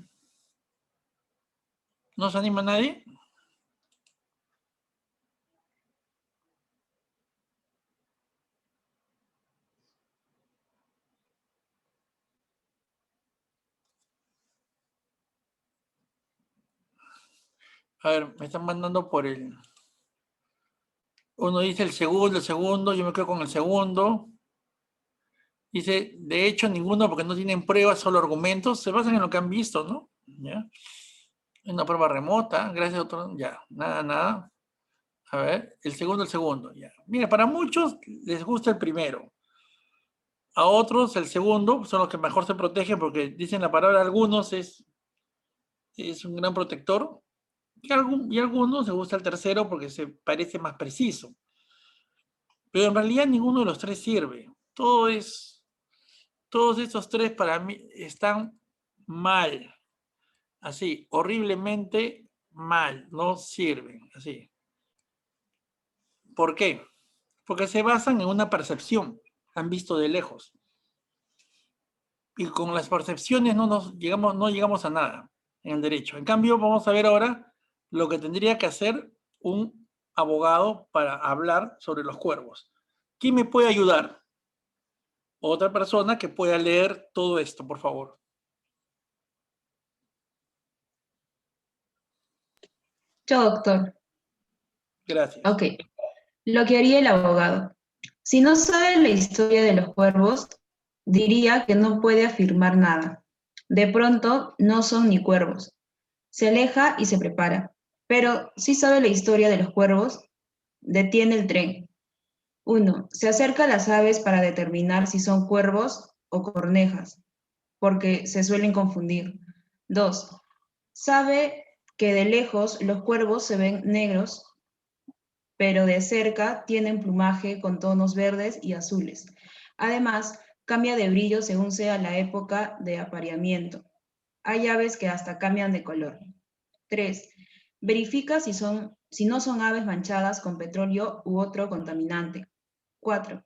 ¿No se anima nadie? A ver, me están mandando por el... Uno dice el segundo, yo me quedo con el segundo. Dice, de hecho, ninguno porque no tienen pruebas, solo argumentos. Se basan en lo que han visto, ¿no? ¿Ya? Una prueba remota, gracias a otro... Ya, nada. A ver, el segundo, ya. Mira, para muchos les gusta el primero. A otros, el segundo, son los que mejor se protegen porque dicen la palabra algunos es un gran protector. Y algunos les gusta el tercero porque se parece más preciso. Pero en realidad ninguno de los tres sirve. Todos estos tres para mí están mal. Así, horriblemente mal. No sirven. Así. ¿Por qué? Porque se basan en una percepción. Han visto de lejos. Y con las percepciones no llegamos a nada en el derecho. En cambio, vamos a ver ahora lo que tendría que hacer un abogado para hablar sobre los cuervos. ¿Quién me puede ayudar? Otra persona que pueda leer todo esto, por favor. Yo, doctor. Gracias. Ok. Lo que haría el abogado. Si no sabe la historia de los cuervos, diría que no puede afirmar nada. De pronto, no son ni cuervos. Se aleja y se prepara. Pero si sabe la historia de los cuervos, detiene el tren. 1. Se acerca a las aves para determinar si son cuervos o cornejas, porque se suelen confundir. 2. Sabe que de lejos los cuervos se ven negros, pero de cerca tienen plumaje con tonos verdes y azules. Además, cambia de brillo según sea la época de apareamiento. Hay aves que hasta cambian de color. 3. Verifica si no son aves manchadas con petróleo u otro contaminante. 4.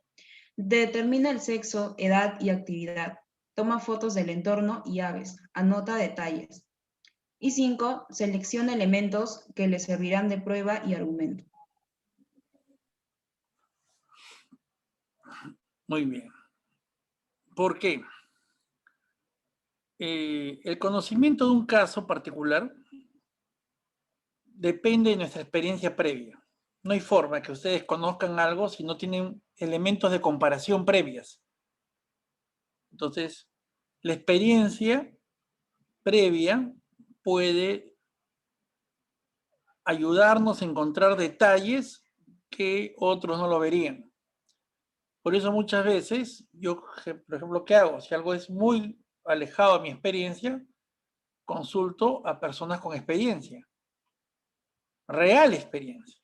Determina el sexo, edad y actividad. Toma fotos del entorno y aves. Anota detalles. Y 5. Selecciona elementos que le servirán de prueba y argumento. Muy bien. ¿Por qué? El conocimiento de un caso particular depende de nuestra experiencia previa. No hay forma que ustedes conozcan algo si no tienen elementos de comparación previas. Entonces, la experiencia previa puede ayudarnos a encontrar detalles que otros no lo verían. Por eso muchas veces, yo, por ejemplo, ¿qué hago? Si algo es muy alejado de mi experiencia, consulto a personas con experiencia, real experiencia,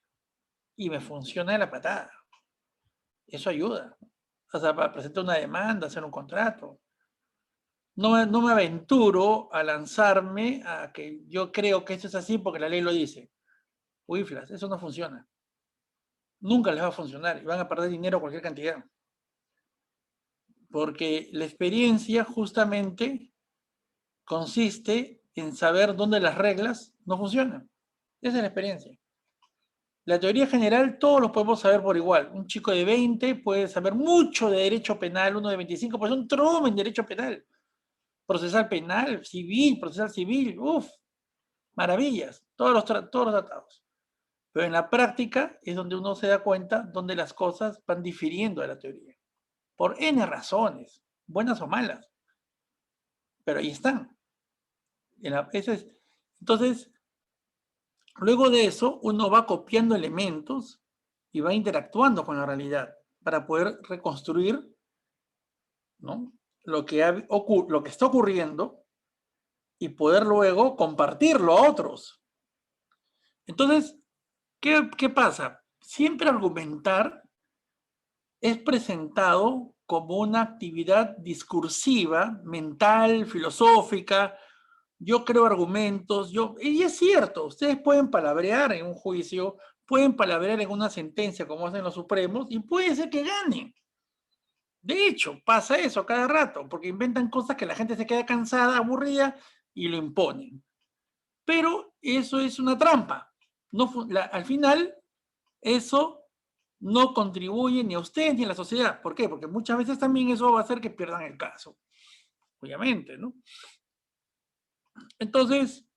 y me funciona de la patada. Eso ayuda. O sea, para presentar una demanda, hacer un contrato. No me aventuro a lanzarme a que yo creo que esto es así porque la ley lo dice. Wiflas, eso no funciona. Nunca les va a funcionar y van a perder dinero cualquier cantidad. Porque la experiencia justamente consiste en saber dónde las reglas no funcionan. Esa es la experiencia. La teoría general todos los podemos saber por igual. Un chico de 20 puede saber mucho de derecho penal, uno de 25, pues un trome en derecho penal. Procesal penal, civil, procesal civil, uff, maravillas, todos los tratados. Pero en la práctica es donde uno se da cuenta donde las cosas van difiriendo de la teoría. Por N razones, buenas o malas. Pero ahí están. Entonces, luego de eso, uno va copiando elementos y va interactuando con la realidad para poder reconstruir, ¿no?, lo que está ocurriendo y poder luego compartirlo a otros. Entonces, ¿qué pasa? Siempre argumentar es presentado como una actividad discursiva, mental, filosófica. Yo creo argumentos, y es cierto, ustedes pueden palabrear en un juicio, pueden palabrear en una sentencia como hacen los supremos, y puede ser que ganen. De hecho, pasa eso cada rato, porque inventan cosas que la gente se queda cansada, aburrida, y lo imponen. Pero eso es una trampa. Al final, eso no contribuye ni a ustedes ni a la sociedad. ¿Por qué? Porque muchas veces también eso va a hacer que pierdan el caso. Obviamente, ¿no? Entonces,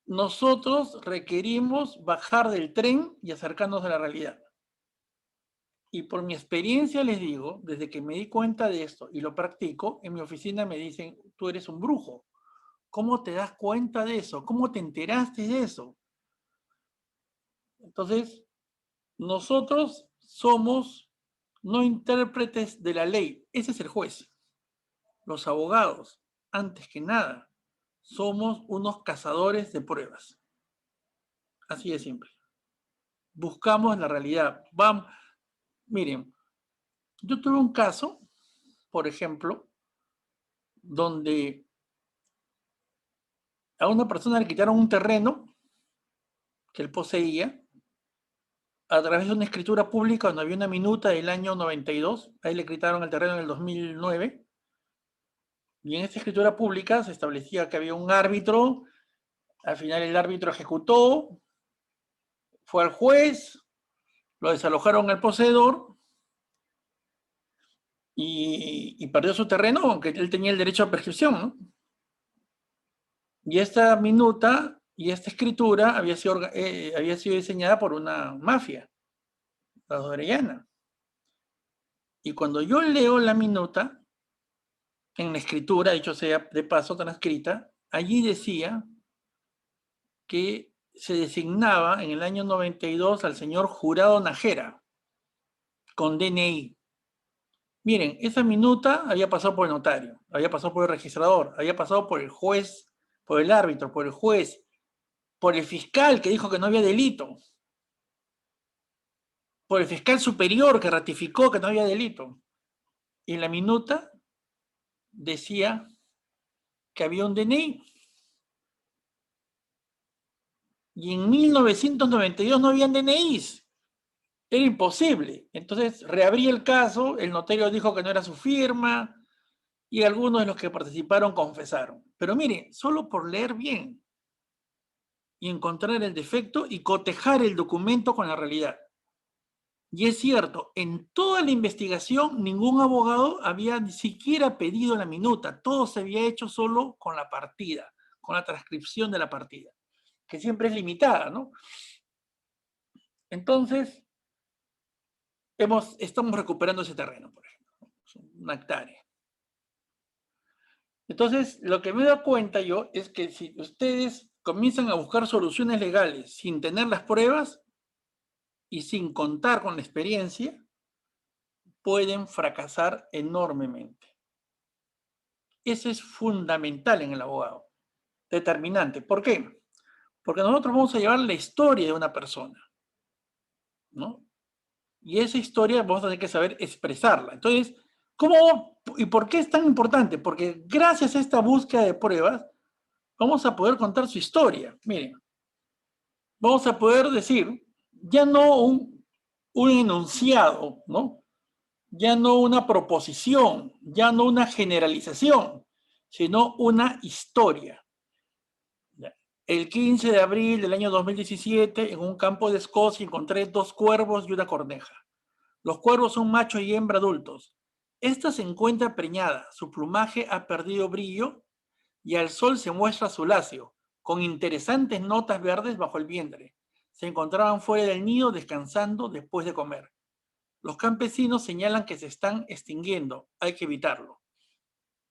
nosotros requerimos bajar del tren y acercarnos a la realidad. Y por mi experiencia les digo, desde que me di cuenta de esto y lo practico, en mi oficina me dicen, tú eres un brujo. ¿Cómo te das cuenta de eso? ¿Cómo te enteraste de eso? Entonces, nosotros somos no intérpretes de la ley. Ese es el juez. Los abogados, antes que nada, somos unos cazadores de pruebas. Así de simple. Buscamos la realidad. Miren, yo tuve un caso, por ejemplo, donde a una persona le quitaron un terreno que él poseía a través de una escritura pública donde había una minuta del año 92. Ahí le quitaron el terreno en el 2009. Y en esta escritura pública se establecía que había un árbitro. Al final el árbitro ejecutó, fue al juez, lo desalojaron al poseedor y perdió su terreno, aunque él tenía el derecho a prescripción, ¿no? Y esta minuta y esta escritura había sido diseñada por una mafia, la de Orellana. Y cuando yo leo la minuta, en la escritura, dicho sea de paso, transcrita, allí decía que se designaba en el año 92 al señor Jurado Nájera, con DNI. Miren, esa minuta había pasado por el notario, había pasado por el registrador, había pasado por el juez, por el árbitro, por el juez, por el fiscal que dijo que no había delito, por el fiscal superior que ratificó que no había delito. Y la minuta decía que había un DNI. Y en 1992 no habían DNIs. Era imposible. Entonces reabrí el caso, el notario dijo que no era su firma y algunos de los que participaron confesaron. Pero miren, solo por leer bien y encontrar el defecto y cotejar el documento con la realidad. Y es cierto, en toda la investigación ningún abogado había ni siquiera pedido la minuta. Todo se había hecho solo con la partida, con la transcripción de la partida, que siempre es limitada, ¿no? Entonces, estamos recuperando ese terreno, por ejemplo, una hectárea. Entonces, lo que me doy cuenta yo es que si ustedes comienzan a buscar soluciones legales sin tener las pruebas y sin contar con la experiencia, pueden fracasar enormemente. Eso es fundamental en el abogado, determinante. ¿Por qué? Porque nosotros vamos a llevar la historia de una persona, ¿no? Y esa historia vamos a tener que saber expresarla. Entonces, ¿cómo y por qué es tan importante? Porque gracias a esta búsqueda de pruebas, vamos a poder contar su historia. Miren, vamos a poder decir, ya no un enunciado, ¿no? Ya no una proposición, ya no una generalización, sino una historia. El 15 de abril del año 2017, en un campo de Escocia, encontré 2 cuervos y una corneja. Los cuervos son macho y hembra adultos. Esta se encuentra preñada, su plumaje ha perdido brillo y al sol se muestra azuláceo, con interesantes notas verdes bajo el vientre. Se encontraban fuera del nido descansando después de comer. Los campesinos señalan que se están extinguiendo, hay que evitarlo.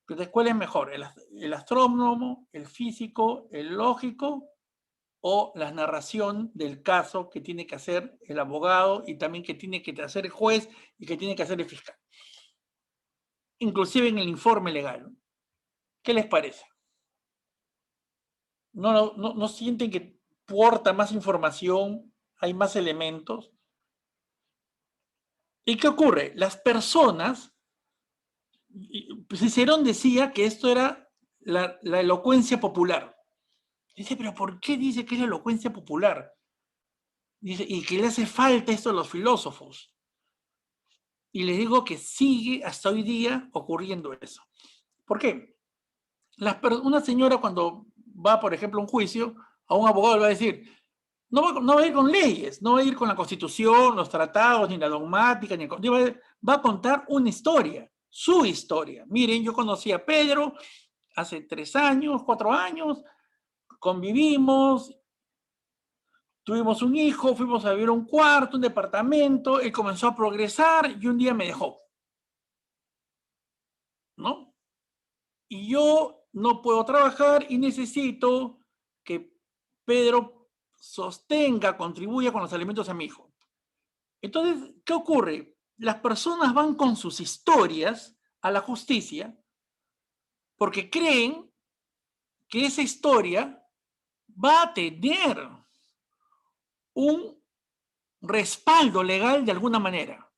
Entonces, ¿cuál es mejor? ¿El astrónomo, el físico, el lógico o la narración del caso que tiene que hacer el abogado y también que tiene que hacer el juez y que tiene que hacer el fiscal? Inclusive en el informe legal. ¿Qué les parece? ¿No sienten que porta más información, hay más elementos? ¿Y qué ocurre? Las personas, Cicerón decía que esto era la elocuencia popular. Dice, pero ¿por qué dice que es la elocuencia popular? Dice, y que le hace falta esto a los filósofos. Y les digo que sigue hasta hoy día ocurriendo eso. ¿Por qué? Una señora cuando va, por ejemplo, a un juicio, a un abogado le va a decir, no va a ir con leyes, no va a ir con la Constitución, los tratados, ni la dogmática, va a contar una historia, su historia. Miren, yo conocí a Pedro hace 3 años, 4 años, convivimos, tuvimos un hijo, fuimos a vivir a un cuarto, un departamento, él comenzó a progresar y un día me dejó, ¿no? Y yo no puedo trabajar y necesito que Pedro sostenga, contribuya con los alimentos a mi hijo. Entonces, ¿qué ocurre? Las personas van con sus historias a la justicia porque creen que esa historia va a tener un respaldo legal de alguna manera.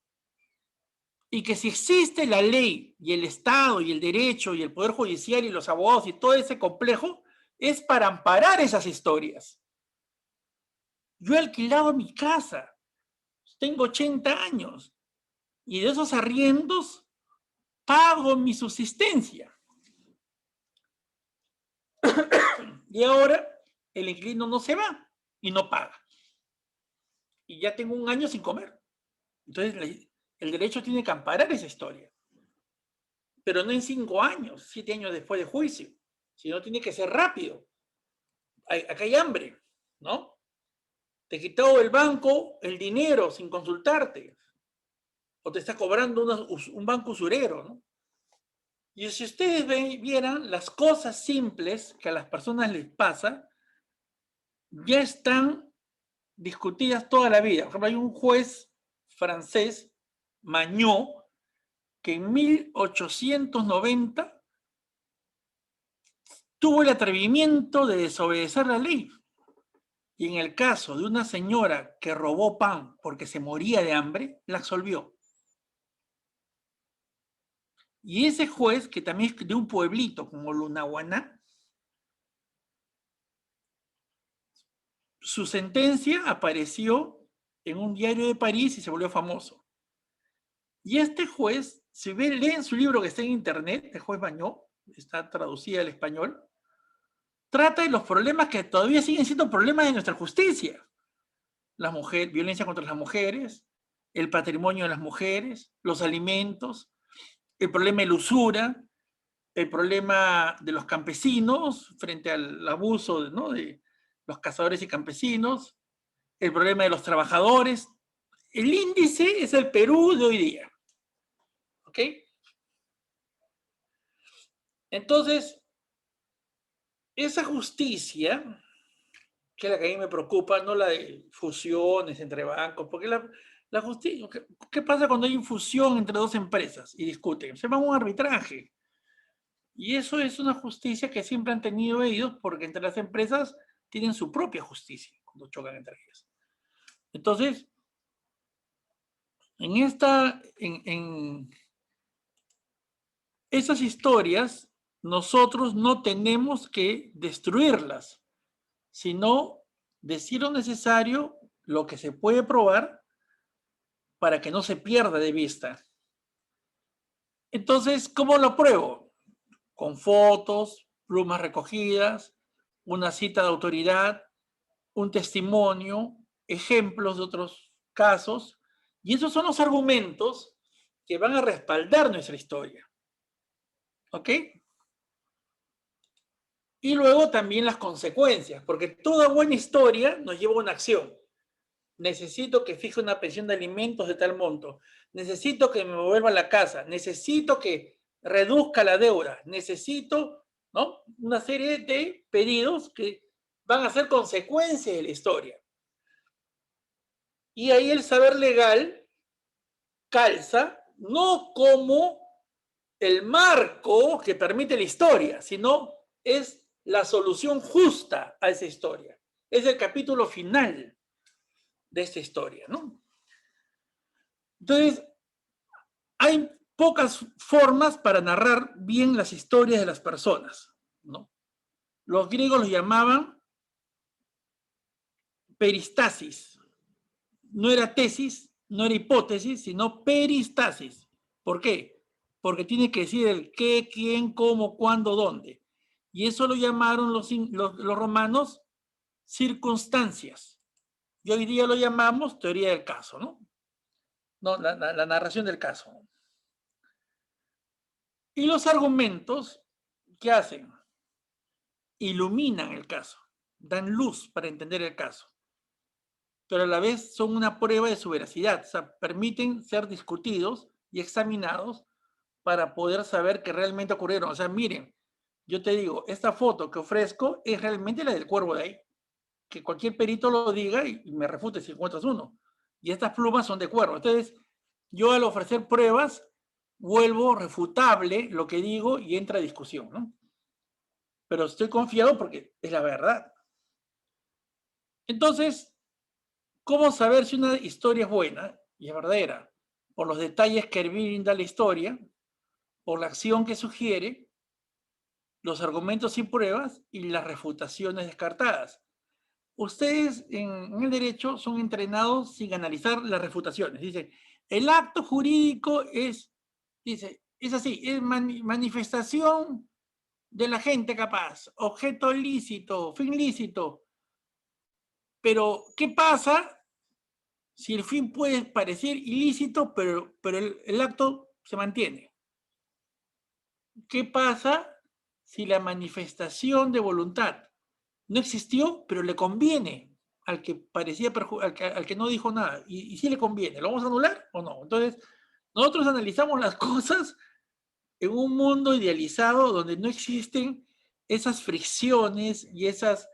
Y que si existe la ley y el Estado y el derecho y el Poder Judicial y los abogados y todo ese complejo, es para amparar esas historias. Yo he alquilado mi casa, tengo 80 años, y de esos arriendos pago mi subsistencia. Y ahora el inquilino no se va y no paga. Y ya tengo 1 año sin comer. Entonces, el derecho tiene que amparar esa historia. Pero no en 5 años, 7 años después de juicio, sino tiene que ser rápido. Acá hay hambre, ¿no? Te he quitado del banco el dinero sin consultarte. O te está cobrando un banco usurero, ¿no? Y si ustedes vieran las cosas simples que a las personas les pasa, ya están discutidas toda la vida. Por ejemplo, hay un juez francés, Magnon, que en 1890 tuvo el atrevimiento de desobedecer la ley. Y en el caso de una señora que robó pan porque se moría de hambre, la absolvió. Y ese juez, que también es de un pueblito como Lunahuaná, su sentencia apareció en un diario de París y se volvió famoso. Y este juez, si leen su libro que está en internet, el juez Magnon, está traducida al español, trata de los problemas que todavía siguen siendo problemas de nuestra justicia. La mujer, violencia contra las mujeres, el patrimonio de las mujeres, los alimentos, el problema de la usura, el problema de los campesinos frente al abuso, ¿no?, de los cazadores y campesinos, el problema de los trabajadores. El índice es el Perú de hoy día. ¿Ok? Entonces, esa justicia, que es la que a mí me preocupa, no la de fusiones entre bancos, porque la justicia, ¿qué pasa cuando hay fusión entre dos empresas y discuten? Se llama un arbitraje. Y eso es una justicia que siempre han tenido ellos, porque entre las empresas tienen su propia justicia cuando chocan entre ellas. Entonces, en esas historias, nosotros no tenemos que destruirlas, sino decir lo necesario, lo que se puede probar, para que no se pierda de vista. Entonces, ¿cómo lo pruebo? Con fotos, plumas recogidas, una cita de autoridad, un testimonio, ejemplos de otros casos, y esos son los argumentos que van a respaldar nuestra historia. ¿Ok? Y luego también las consecuencias, porque toda buena historia nos lleva a una acción. Necesito que fije una pensión de alimentos de tal monto. Necesito que me vuelva la casa. Necesito que reduzca la deuda. Necesito, ¿no?, una serie de pedidos que van a ser consecuencias de la historia. Y ahí el saber legal calza no como el marco que permite la historia, sino es la solución justa a esa historia. Es el capítulo final de esta historia, ¿no? Entonces, hay pocas formas para narrar bien las historias de las personas, ¿no? Los griegos los llamaban peristasis. No era tesis, no era hipótesis, sino peristasis. ¿Por qué? Porque tiene que decir el qué, quién, cómo, cuándo, dónde. Y eso lo llamaron los romanos circunstancias. Y hoy día lo llamamos teoría del caso, ¿no? No, la narración del caso. Y los argumentos, ¿qué hacen? Iluminan el caso, dan luz para entender el caso, pero a la vez son una prueba de su veracidad, o sea, permiten ser discutidos y examinados para poder saber que realmente ocurrieron. O sea, miren, yo te digo, esta foto que ofrezco es realmente la del cuervo de ahí. Que cualquier perito lo diga y me refute si encuentras uno. Y estas plumas son de cuervo. Entonces, yo al ofrecer pruebas, vuelvo refutable lo que digo y entra a discusión, ¿no? Pero estoy confiado porque es la verdad. Entonces, ¿cómo saber si una historia es buena y es verdadera? Por los detalles que brinda la historia, por la acción que sugiere, los argumentos sin pruebas y las refutaciones descartadas. Ustedes en el derecho son entrenados sin analizar las refutaciones. Dice, el acto jurídico es así, es manifestación de la gente capaz, objeto lícito, fin lícito. Pero, ¿qué pasa si el fin puede parecer ilícito, pero el acto se mantiene? ¿Qué pasa si la manifestación de voluntad no existió, pero le conviene al que parecía al que no dijo nada? Y sí le conviene, ¿lo vamos a anular o no? Entonces, nosotros analizamos las cosas en un mundo idealizado donde no existen esas fricciones y esas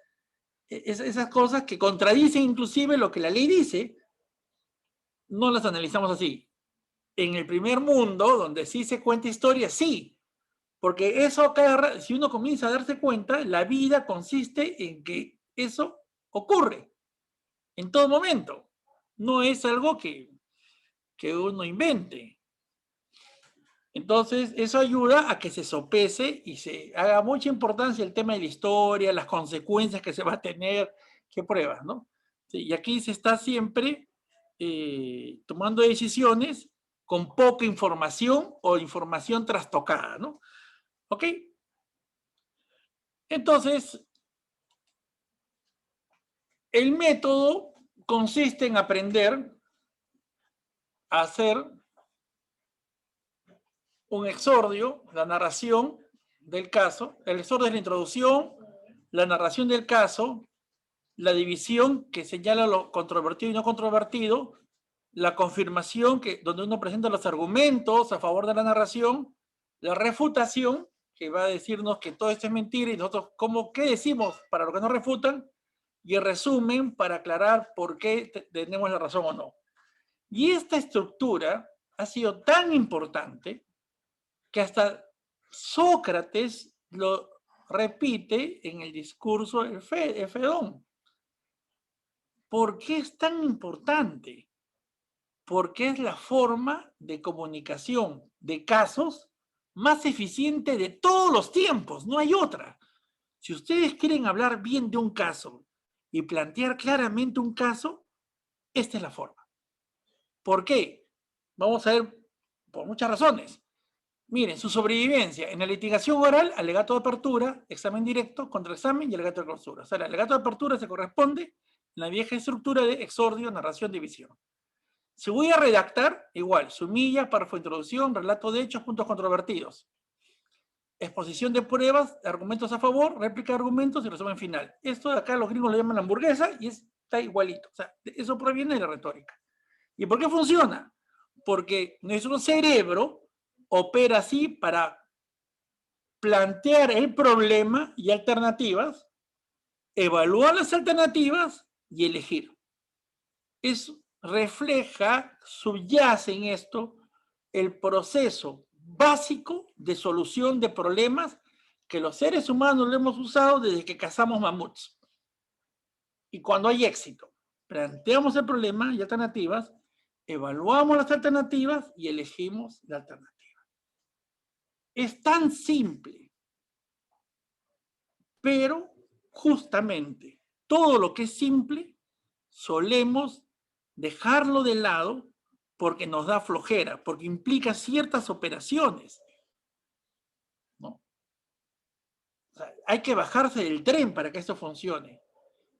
cosas que contradicen inclusive lo que la ley dice. No las analizamos así. En el primer mundo, donde sí se cuenta historia, sí. Porque eso, si uno comienza a darse cuenta, la vida consiste en que eso ocurre en todo momento. No es algo que uno invente. Entonces, eso ayuda a que se sopese y se haga mucha importancia el tema de la historia, las consecuencias que se va a tener, qué pruebas, ¿no? Sí, y aquí se está siempre tomando decisiones con poca información o información trastocada, ¿no? ¿Ok? Entonces, el método consiste en aprender a hacer un exordio, la narración del caso. El exordio es la introducción, la narración del caso, la división que señala lo controvertido y no controvertido, la confirmación donde uno presenta los argumentos a favor de la narración, la refutación que va a decirnos que todo esto es mentira y nosotros, ¿qué decimos para los que nos refutan? Y el resumen para aclarar por qué tenemos la razón o no. Y esta estructura ha sido tan importante que hasta Sócrates lo repite en el discurso de Fedón. ¿Por qué es tan importante? Porque es la forma de comunicación de casos más eficiente de todos los tiempos, no hay otra. Si ustedes quieren hablar bien de un caso y plantear claramente un caso, esta es la forma. ¿Por qué? Vamos a ver por muchas razones. Miren, su sobrevivencia en la litigación oral, alegato de apertura, examen directo, contraexamen y alegato de clausura. O sea, el alegato de apertura se corresponde en la vieja estructura de exordio, narración, división. Si voy a redactar, igual, sumilla, párrafo de introducción, relato de hechos, puntos controvertidos. Exposición de pruebas, argumentos a favor, réplica de argumentos y resumen final. Esto de acá los gringos lo llaman hamburguesa y está igualito. O sea, eso proviene de la retórica. ¿Y por qué funciona? Porque nuestro cerebro opera así para plantear el problema y alternativas, evaluar las alternativas y elegir. Eso refleja, subyace en esto, el proceso básico de solución de problemas que los seres humanos lo hemos usado desde que cazamos mamuts. Y cuando hay éxito, planteamos el problema y alternativas, evaluamos las alternativas y elegimos la alternativa. Es tan simple, pero justamente todo lo que es simple solemos dejarlo de lado porque nos da flojera, porque implica ciertas operaciones, ¿no? O sea, hay que bajarse del tren para que esto funcione.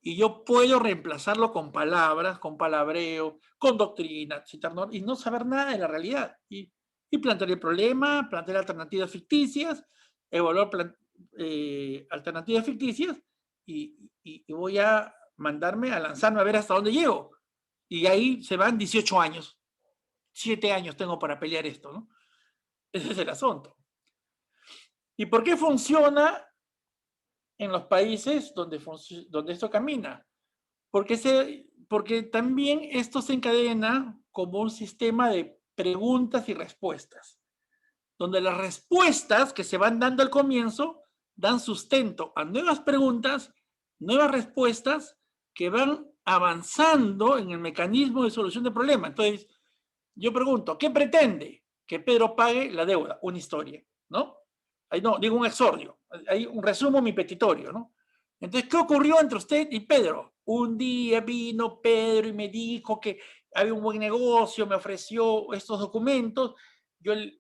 Y yo puedo reemplazarlo con palabras, con palabreo, con doctrina, citar, y no saber nada de la realidad. Y plantear el problema, plantear alternativas ficticias, evaluar alternativas ficticias y voy a mandarme a lanzarme a ver hasta dónde llego. Y ahí se van 18 años. 7 años tengo para pelear esto, ¿no? Ese es el asunto. ¿Y por qué funciona en los países donde esto camina? Porque también esto se encadena como un sistema de preguntas y respuestas, donde las respuestas que se van dando al comienzo dan sustento a nuevas preguntas, nuevas respuestas que van avanzando en el mecanismo de solución de problemas. Entonces, yo pregunto, ¿qué pretende? Que Pedro pague la deuda, una historia, ¿no? Ahí no, digo un exordio, hay un resumo mi petitorio, ¿no? Entonces, ¿qué ocurrió entre usted y Pedro? Un día vino Pedro y me dijo que había un buen negocio, me ofreció estos documentos,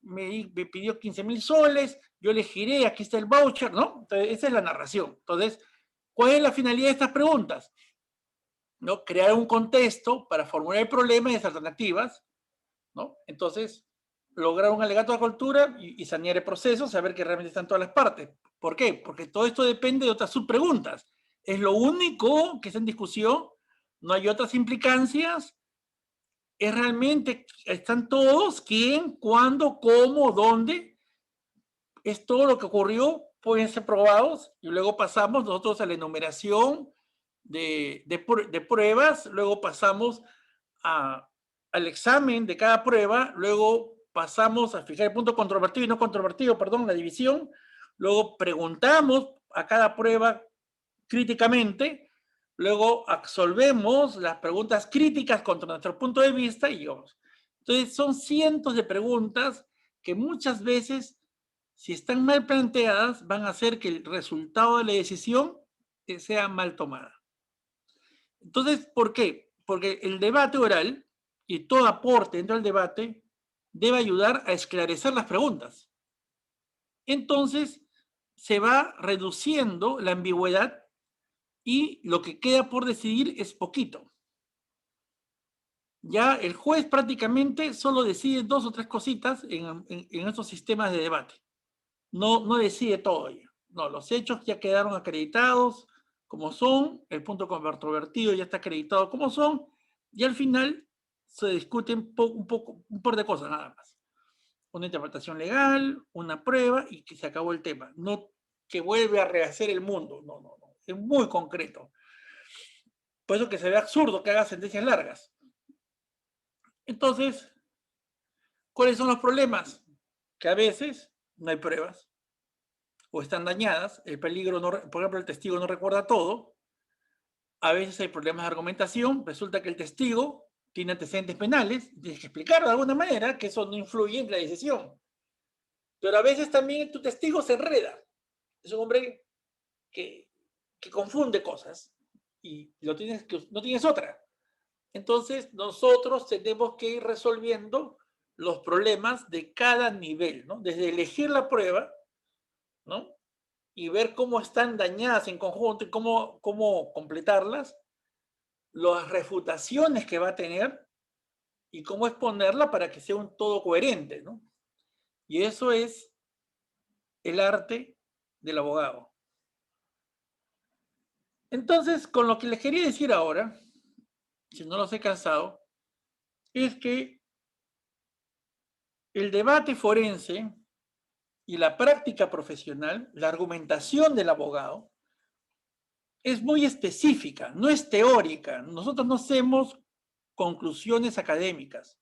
me pidió 15,000 soles, yo le giré, aquí está el voucher, ¿no? Entonces, esa es la narración. Entonces, ¿cuál es la finalidad de estas preguntas? ¿No? Crear un contexto para formular el problema y las alternativas, ¿no? Entonces, lograr un alegato de cultura y sanear el proceso, saber que realmente están todas las partes. ¿Por qué? Porque todo esto depende de otras subpreguntas. Es lo único que está en discusión, no hay otras implicancias, es realmente, están todos, quién, cuándo, cómo, dónde, es todo lo que ocurrió, pueden ser probados, y luego pasamos nosotros a la enumeración de pruebas, luego pasamos al examen de cada prueba, luego pasamos a fijar el punto controvertido y no controvertido, perdón, la división, luego preguntamos a cada prueba críticamente, luego absolvemos las preguntas críticas contra nuestro punto de vista y vamos. Entonces son cientos de preguntas que muchas veces, si están mal planteadas, van a hacer que el resultado de la decisión sea mal tomada. Entonces, ¿por qué? Porque el debate oral y todo aporte dentro del debate debe ayudar a esclarecer las preguntas. Entonces, se va reduciendo la ambigüedad y lo que queda por decidir es poquito. Ya el juez prácticamente solo decide 2 o 3 cositas en estos sistemas de debate. No decide todo ya. No, los hechos ya quedaron acreditados como son, el punto controvertido ya está acreditado como son, y al final se discuten un par de cosas nada más. una interpretación legal, una prueba y que se acabó el tema. No que vuelve a rehacer el mundo. No, no, no. Es muy concreto. Por eso que se ve absurdo que haga sentencias largas. Entonces, ¿cuáles son los problemas? Que a veces no hay pruebas o están dañadas, el peligro, no, por ejemplo, el testigo no recuerda todo, a veces hay problemas de argumentación, resulta que el testigo tiene antecedentes penales, tienes que explicarlo de alguna manera, que eso no influye en la decisión. Pero a veces también tu testigo se enreda, es un hombre que confunde cosas y no tienes otra. Entonces, nosotros tenemos que ir resolviendo los problemas de cada nivel, ¿no? Desde elegir la prueba, ¿no? Y ver cómo están dañadas en conjunto y cómo completarlas, las refutaciones que va a tener y cómo exponerla para que sea un todo coherente, ¿no? Y eso es el arte del abogado. Entonces, con lo que les quería decir ahora, si no los he cansado, es que el debate forense y la práctica profesional, la argumentación del abogado, es muy específica, no es teórica. Nosotros no hacemos conclusiones académicas.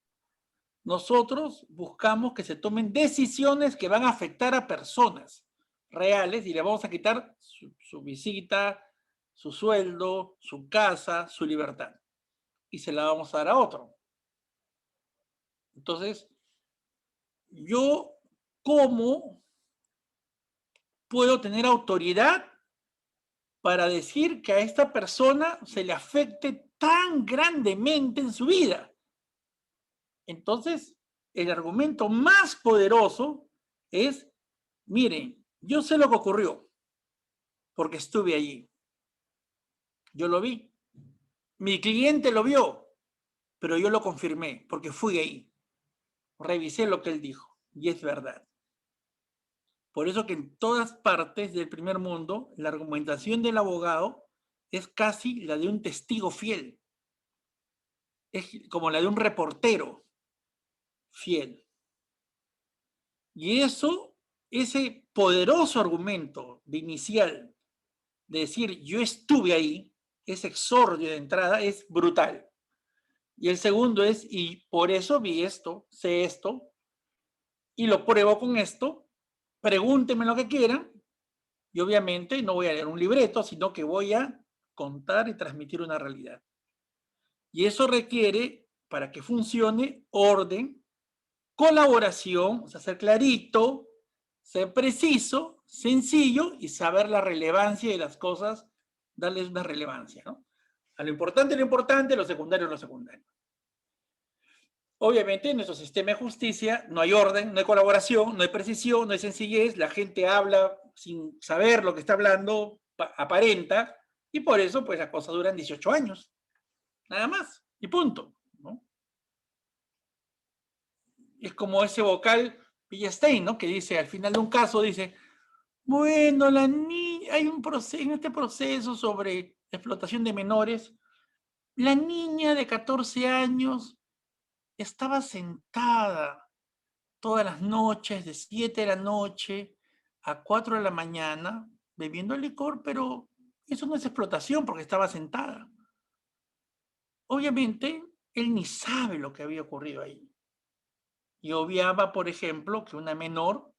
Nosotros buscamos que se tomen decisiones que van a afectar a personas reales y le vamos a quitar su visita, su sueldo, su casa, su libertad. Y se la vamos a dar a otro. Entonces, yo, ¿cómo puedo tener autoridad para decir que a esta persona se le afecte tan grandemente en su vida? Entonces, el argumento más poderoso es, miren, yo sé lo que ocurrió, porque estuve allí. Yo lo vi. Mi cliente lo vio, pero yo lo confirmé, porque fui ahí. Revisé lo que él dijo, y es verdad. Por eso que en todas partes del primer mundo, la argumentación del abogado es casi la de un testigo fiel. Es como la de un reportero fiel. Y eso, ese poderoso argumento de inicial, de decir yo estuve ahí, ese exordio de entrada es brutal. Y el segundo es, y por eso vi esto, sé esto, y lo pruebo con esto, pregúntenme lo que quieran, y obviamente no voy a leer un libreto, sino que voy a contar y transmitir una realidad. Y eso requiere, para que funcione, orden, colaboración, o sea, ser clarito, ser preciso, sencillo y saber la relevancia de las cosas, darles una relevancia, ¿no? A lo importante, lo secundario, lo secundario. Obviamente, en nuestro sistema de justicia no hay orden, no hay colaboración, no hay precisión, no hay sencillez, la gente habla sin saber lo que está hablando, aparenta, y por eso, pues, las cosas duran 18 años, nada más, y punto, ¿no? Es como ese vocal Villestein, ¿no? Que dice, al final de un caso, dice, bueno, hay un proceso, en este proceso sobre explotación de menores, la niña de 14 años estaba sentada todas las noches, de 7 de la noche a 4 de la mañana, bebiendo licor, pero eso no es explotación porque estaba sentada. Obviamente, él ni sabe lo que había ocurrido ahí. Y obviaba, por ejemplo, que una menor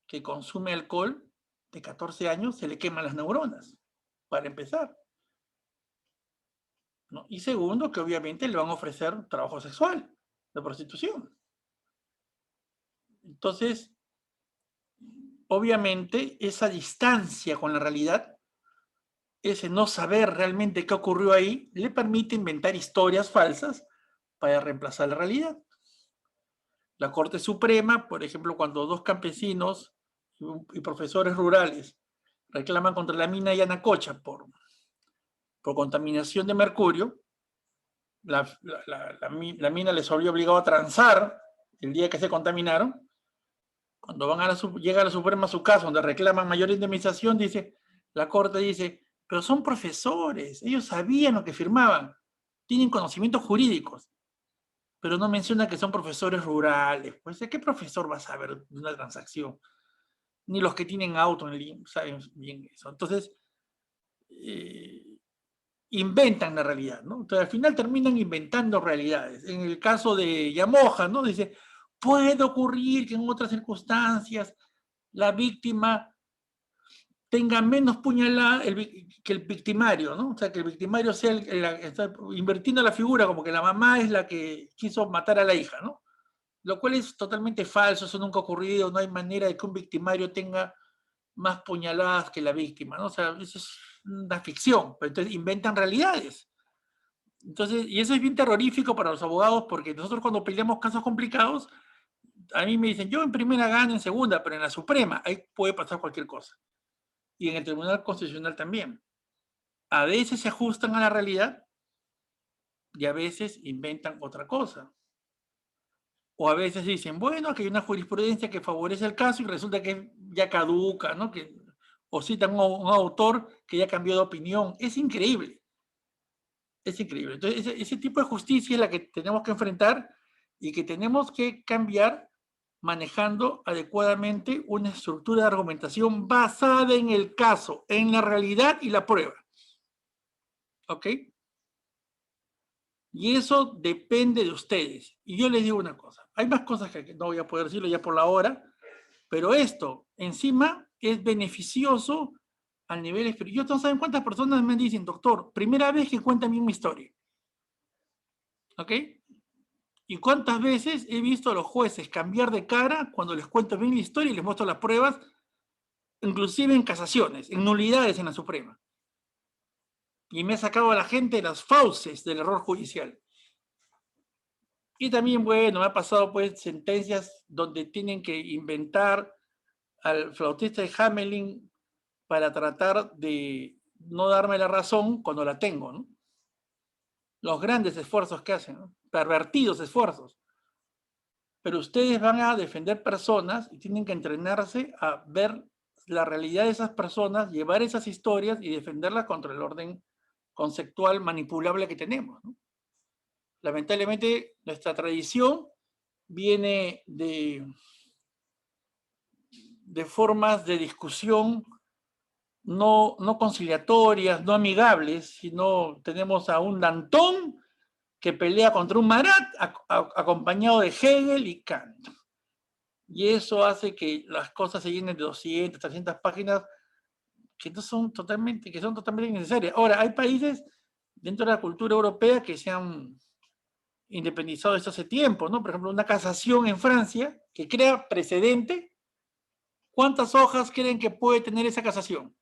que consume alcohol de 14 años se le queman las neuronas, para empezar, ¿no? Y segundo, que obviamente le van a ofrecer trabajo sexual, de prostitución. Entonces, obviamente, esa distancia con la realidad, ese no saber realmente qué ocurrió ahí, le permite inventar historias falsas para reemplazar la realidad. La Corte Suprema, por ejemplo, cuando dos campesinos y profesores rurales reclaman contra la mina Yanacocha por contaminación de mercurio, la mina les habría obligado a transar el día que se contaminaron. Cuando llega a la Suprema su caso, donde reclaman mayor indemnización, la Corte dice, pero son profesores, ellos sabían lo que firmaban, tienen conocimientos jurídicos. pero no menciona que son profesores rurales. Pues, ¿de qué profesor va a saber de una transacción? Ni los que tienen auto en línea saben bien eso. Entonces, inventan la realidad, ¿no? Entonces, al final terminan inventando realidades. En el caso de Yamoja, ¿no? Dice, puede ocurrir que en otras circunstancias la víctima tenga menos puñalada que el victimario, ¿no? O sea, que el victimario sea está invirtiendo la figura como que la mamá es la que quiso matar a la hija, ¿no? Lo cual es totalmente falso, eso nunca ha ocurrido, no hay manera de que un victimario tenga más puñaladas que la víctima, ¿no? O sea, eso es una ficción, pero entonces inventan realidades. Entonces, y eso es bien terrorífico para los abogados porque nosotros cuando peleamos casos complicados, a mí me dicen, yo en primera gano, en segunda, pero en la Suprema, ahí puede pasar cualquier cosa. Y en el Tribunal Constitucional también. A veces se ajustan a la realidad y a veces inventan otra cosa. O a veces dicen, bueno, que hay una jurisprudencia que favorece el caso y resulta que ya caduca, ¿no? O citan un autor que ya cambió de opinión. Es increíble. Es increíble. Entonces, ese tipo de justicia es la que tenemos que enfrentar y que tenemos que cambiar manejando adecuadamente una estructura de argumentación basada en el caso, en la realidad y la prueba. ¿Ok? Y eso depende de ustedes. Y yo les digo una cosa. Hay más cosas que no voy a poder decirlo ya por la hora, pero esto encima es beneficioso al nivel espiritual. No saben cuántas personas me dicen, doctor, primera vez que cuentan mi historia. ¿Ok? Y cuántas veces he visto a los jueces cambiar de cara cuando les cuento bien la historia y les muestro las pruebas, inclusive en casaciones, en nulidades en la Suprema. Y me ha sacado a la gente las fauces del error judicial. Y también, bueno, me ha pasado pues sentencias donde tienen que inventar al flautista de Hamelin para tratar de no darme la razón cuando la tengo, ¿no? Los grandes esfuerzos que hacen, ¿no? Pervertidos esfuerzos. Pero ustedes van a defender personas y tienen que entrenarse a ver la realidad de esas personas, llevar esas historias y defenderlas contra el orden conceptual manipulable que tenemos, ¿no? Lamentablemente, nuestra tradición viene de formas de discusión no conciliatorias, no amigables, sino tenemos a un Danton que pelea contra un Marat acompañado de Hegel y Kant. Y eso hace que las cosas se llenen de 200, 300 páginas que son totalmente innecesarias. Ahora, hay países dentro de la cultura europea que se han independizado desde hace tiempo, ¿no? Por ejemplo, una casación en Francia que crea precedente. ¿Cuántas hojas creen que puede tener esa casación?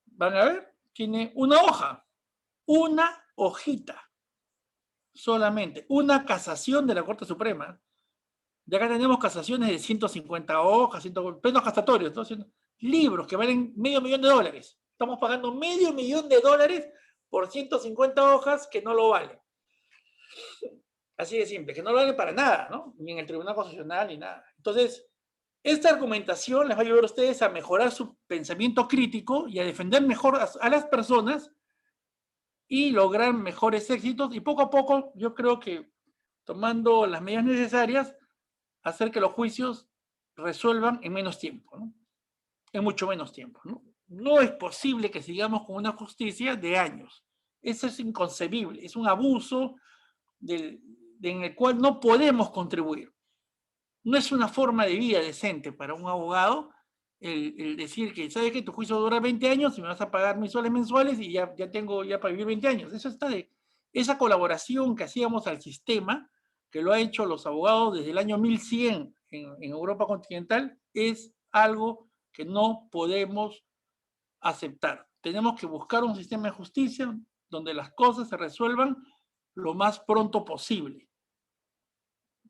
Van a ver, tiene una hoja, una hojita solamente, una casación de la Corte Suprema. De acá tenemos casaciones de 150 hojas, plenos casatorios, ¿no? Libros que valen $500,000. Estamos pagando $500,000 por 150 hojas que no lo valen. Así de simple, que no lo valen para nada, ¿no? Ni en el Tribunal Constitucional ni nada. Entonces, esta argumentación les va a ayudar a ustedes a mejorar su pensamiento crítico y a defender mejor a las personas y lograr mejores éxitos. Y poco a poco, yo creo que tomando las medidas necesarias, hacer que los juicios resuelvan en menos tiempo, ¿no? En mucho menos tiempo, ¿no? No es posible que sigamos con una justicia de años. Eso es inconcebible, es un abuso en el cual no podemos contribuir. No es una forma de vida decente para un abogado el decir que, ¿sabes qué? Tu juicio dura 20 años y me vas a pagar mis soles mensuales y ya tengo para vivir 20 años. Eso está esa colaboración que hacíamos al sistema, que lo ha hecho los abogados desde el año 1100 en Europa continental, es algo que no podemos aceptar. Tenemos que buscar un sistema de justicia donde las cosas se resuelvan lo más pronto posible,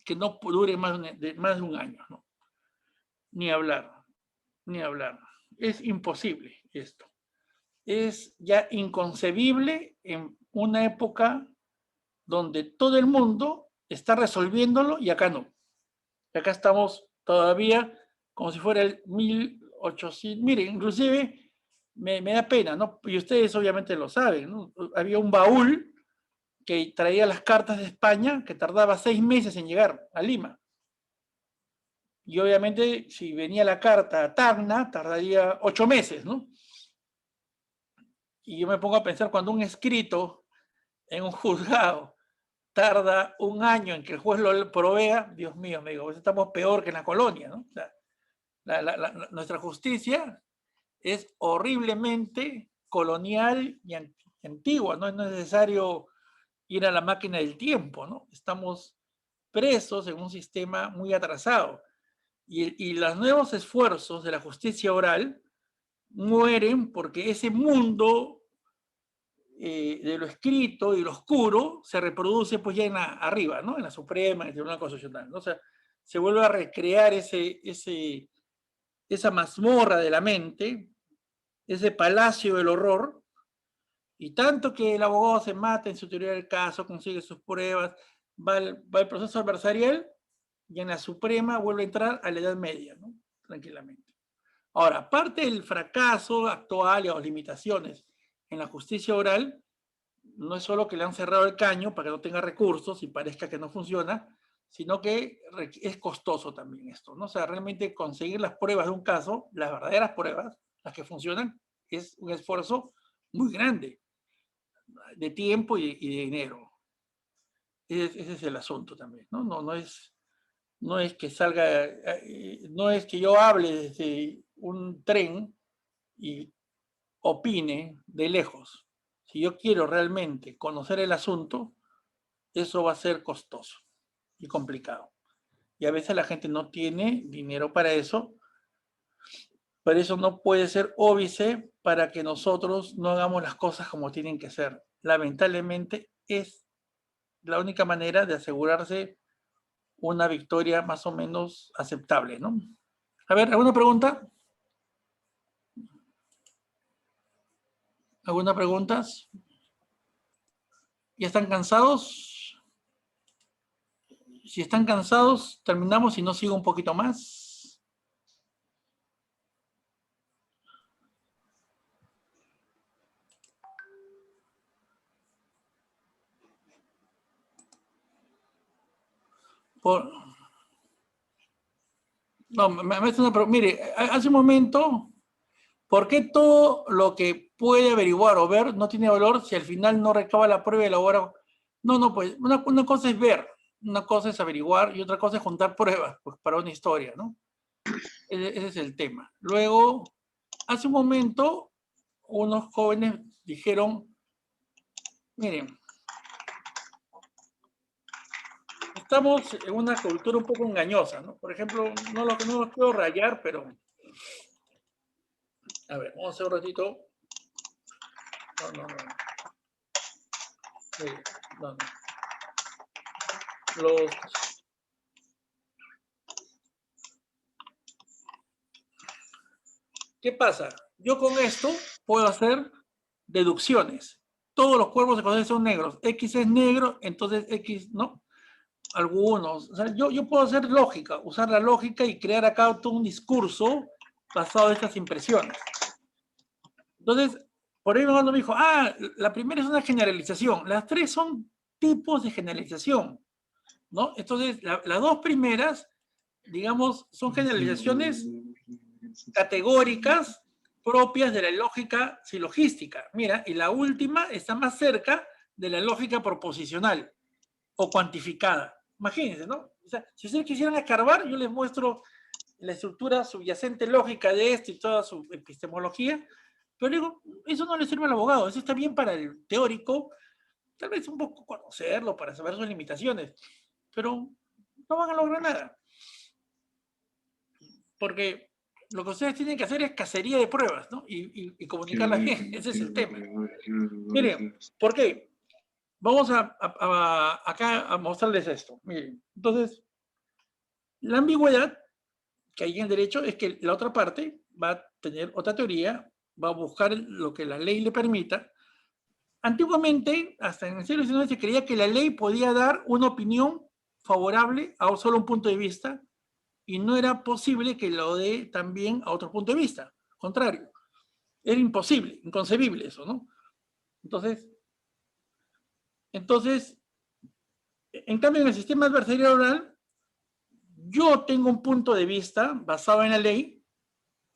que no dure más de un año, ¿no? Ni hablar. Es imposible esto. Es ya inconcebible en una época donde todo el mundo está resolviéndolo y acá no. Y acá estamos todavía como si fuera el 1800. Miren, inclusive me da pena, ¿no? Y ustedes obviamente lo saben, ¿no? Había un baúl que traía las cartas de España, que tardaba 6 meses en llegar a Lima. Y obviamente, si venía la carta a Tacna, tardaría 8 meses, ¿no? Y yo me pongo a pensar, cuando un escrito en un juzgado tarda 1 año en que el juez lo provea, Dios mío, me digo, pues estamos peor que en la colonia, ¿no? O sea, nuestra justicia es horriblemente colonial y antigua, no es necesario ir a la máquina del tiempo, ¿no? Estamos presos en un sistema muy atrasado. Y los nuevos esfuerzos de la justicia oral mueren porque ese mundo de lo escrito y lo oscuro se reproduce pues ya arriba, ¿no? En la Suprema, en el Tribunal Constitucional, ¿no? O sea, se vuelve a recrear esa mazmorra de la mente, ese palacio del horror, y tanto que el abogado se mata en su teoría del caso, consigue sus pruebas, va el proceso adversarial, y en la Suprema vuelve a entrar a la Edad Media, ¿no? Tranquilamente. Ahora, aparte del fracaso actual y las limitaciones en la justicia oral, no es solo que le han cerrado el caño para que no tenga recursos y parezca que no funciona, sino que es costoso también esto, ¿no? O sea, realmente conseguir las pruebas de un caso, las verdaderas pruebas, las que funcionan, es un esfuerzo muy grande de tiempo y de dinero. Ese es el asunto también, ¿no? No es que salga, no es que yo hable desde un tren y opine de lejos. Si yo quiero realmente conocer el asunto, eso va a ser costoso y complicado. Y a veces la gente no tiene dinero para eso, pero eso no puede ser óbice para que nosotros no hagamos las cosas como tienen que ser. Lamentablemente es la única manera de asegurarse una victoria más o menos aceptable, ¿no? A ver, ¿alguna pregunta? ¿Alguna pregunta? ¿Ya están cansados? Si están cansados, terminamos y no sigo un poquito más. No, me hace una pregunta. Mire, hace un momento, ¿por qué todo lo que puede averiguar o ver no tiene valor si al final no recaba la prueba y elabora? No, pues una cosa es ver, una cosa es averiguar y otra cosa es juntar pruebas pues, para una historia, ¿no? Ese es el tema. Luego, hace un momento, unos jóvenes dijeron, miren, estamos en una cultura un poco engañosa, ¿no? Por ejemplo, no los quiero rayar, pero... A ver, vamos a hacer un ratito. No. Mire, no. ¿Qué pasa? Yo con esto puedo hacer deducciones. Todos los cuervos se conocen son negros. X es negro, entonces X, ¿no? Algunos. O sea, yo puedo hacer lógica, usar la lógica y crear acá todo un discurso basado en estas impresiones. Entonces, por ahí cuando me dijo, la primera es una generalización. Las tres son tipos de generalización, ¿no? Entonces, las dos primeras, digamos, son generalizaciones categóricas propias de la lógica silogística. Mira, y la última está más cerca de la lógica proposicional o cuantificada. Imagínense, ¿no? O sea, si ustedes quisieran escarbar, yo les muestro la estructura subyacente lógica de esto y toda su epistemología, pero digo, eso no le sirve al abogado, eso está bien para el teórico, tal vez un poco conocerlo para saber sus limitaciones, pero no van a lograr nada. Porque lo que ustedes tienen que hacer es cacería de pruebas, ¿no? Y comunicarlas bien, ese es el tema. Miren, ¿por qué? Vamos acá a mostrarles esto. Miren, entonces, la ambigüedad que hay en el derecho es que la otra parte va a tener otra teoría, va a buscar lo que la ley le permita. Antiguamente, hasta en el siglo XIX, se creía que la ley podía dar una opinión favorable a solo un punto de vista y no era posible que lo dé también a otro punto de vista. Contrario, era imposible, inconcebible eso, ¿no? Entonces, Entonces, en cambio, en el sistema adversarial oral, yo tengo un punto de vista basado en la ley,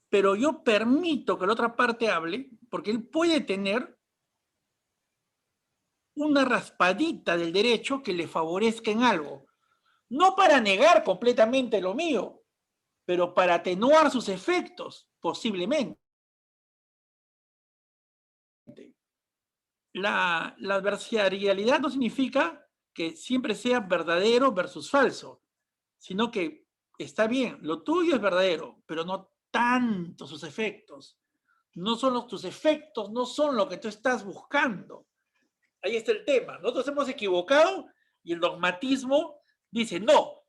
pero yo permito que la otra parte hable, porque él puede tener una raspadita del derecho que le favorezca en algo. No para negar completamente lo mío, pero para atenuar sus efectos, posiblemente. La adversarialidad no significa que siempre sea verdadero versus falso, sino que está bien, lo tuyo es verdadero, pero no tanto sus efectos. No son tus efectos, no son lo que tú estás buscando. Ahí está el tema. Nosotros hemos equivocado y el dogmatismo dice, no,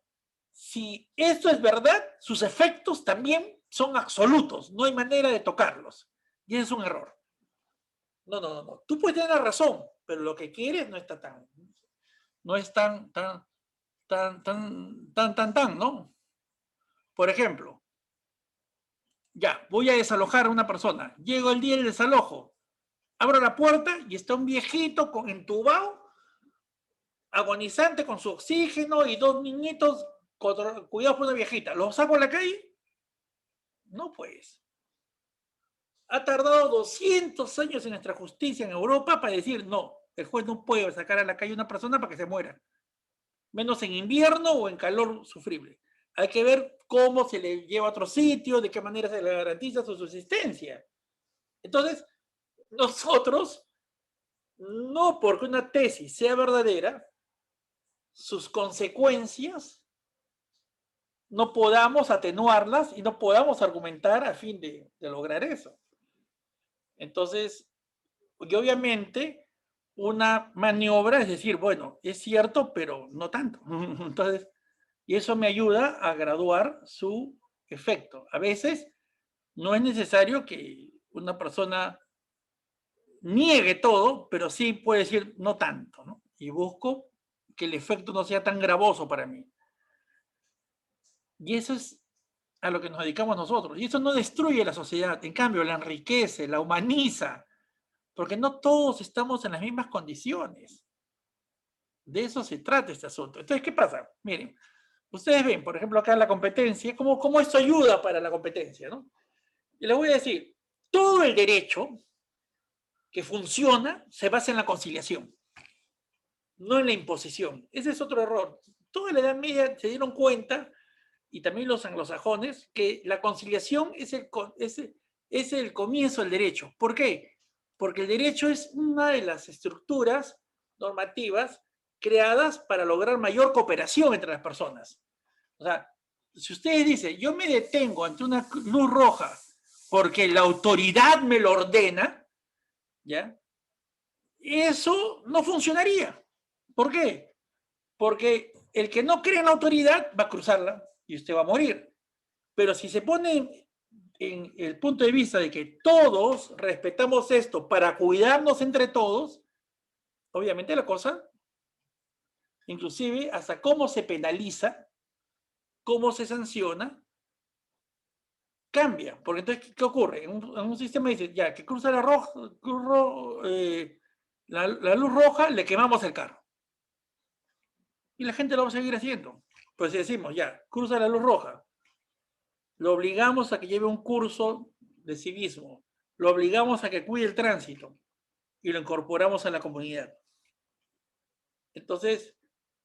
si esto es verdad, sus efectos también son absolutos, no hay manera de tocarlos. Y ese es un error. No. Tú puedes tener la razón, pero lo que quieres no está no es tan, ¿no? Por ejemplo, ya, voy a desalojar a una persona. Llego el día del desalojo, abro la puerta y está un viejito entubado, agonizante con su oxígeno y dos niñitos cuidados por una viejita. ¿Los saco a la calle? No, pues. Ha tardado 200 años en nuestra justicia en Europa para decir, no, el juez no puede sacar a la calle a una persona para que se muera. Menos en invierno o en calor sufrible. Hay que ver cómo se le lleva a otro sitio, de qué manera se le garantiza su subsistencia. Entonces, nosotros, no porque una tesis sea verdadera, sus consecuencias no podamos atenuarlas y no podamos argumentar a fin de lograr eso. Entonces, y obviamente, una maniobra es decir, bueno, es cierto, pero no tanto. Entonces, y eso me ayuda a graduar su efecto. A veces no es necesario que una persona niegue todo, pero sí puede decir no tanto, ¿no? Y busco que el efecto no sea tan gravoso para mí. Y eso es a lo que nos dedicamos nosotros. Y eso no destruye la sociedad, en cambio la enriquece, la humaniza, porque no todos estamos en las mismas condiciones. De eso se trata este asunto. Entonces, ¿qué pasa? Miren, ustedes ven, por ejemplo, acá la competencia, cómo esto ayuda para la competencia, ¿no? Y les voy a decir, todo el derecho que funciona se basa en la conciliación, no en la imposición. Ese es otro error. Toda la Edad Media se dieron cuenta, y también los anglosajones, que la conciliación es el comienzo del derecho. ¿Por qué? Porque el derecho es una de las estructuras normativas creadas para lograr mayor cooperación entre las personas. O sea, si ustedes dicen, yo me detengo ante una luz roja porque la autoridad me lo ordena, ¿ya? Eso no funcionaría. ¿Por qué? Porque el que no cree en la autoridad va a cruzarla y usted va a morir. Pero si se pone en el punto de vista de que todos respetamos esto para cuidarnos entre todos, obviamente la cosa, inclusive hasta cómo se penaliza, cómo se sanciona, cambia. Porque entonces, ¿qué ocurre? En un sistema dice, ya, que cruza la luz roja, le quemamos el carro. Y la gente lo va a seguir haciendo. Pues si decimos, ya, cruza la luz roja, lo obligamos a que lleve un curso de civismo, lo obligamos a que cuide el tránsito y lo incorporamos a la comunidad. Entonces,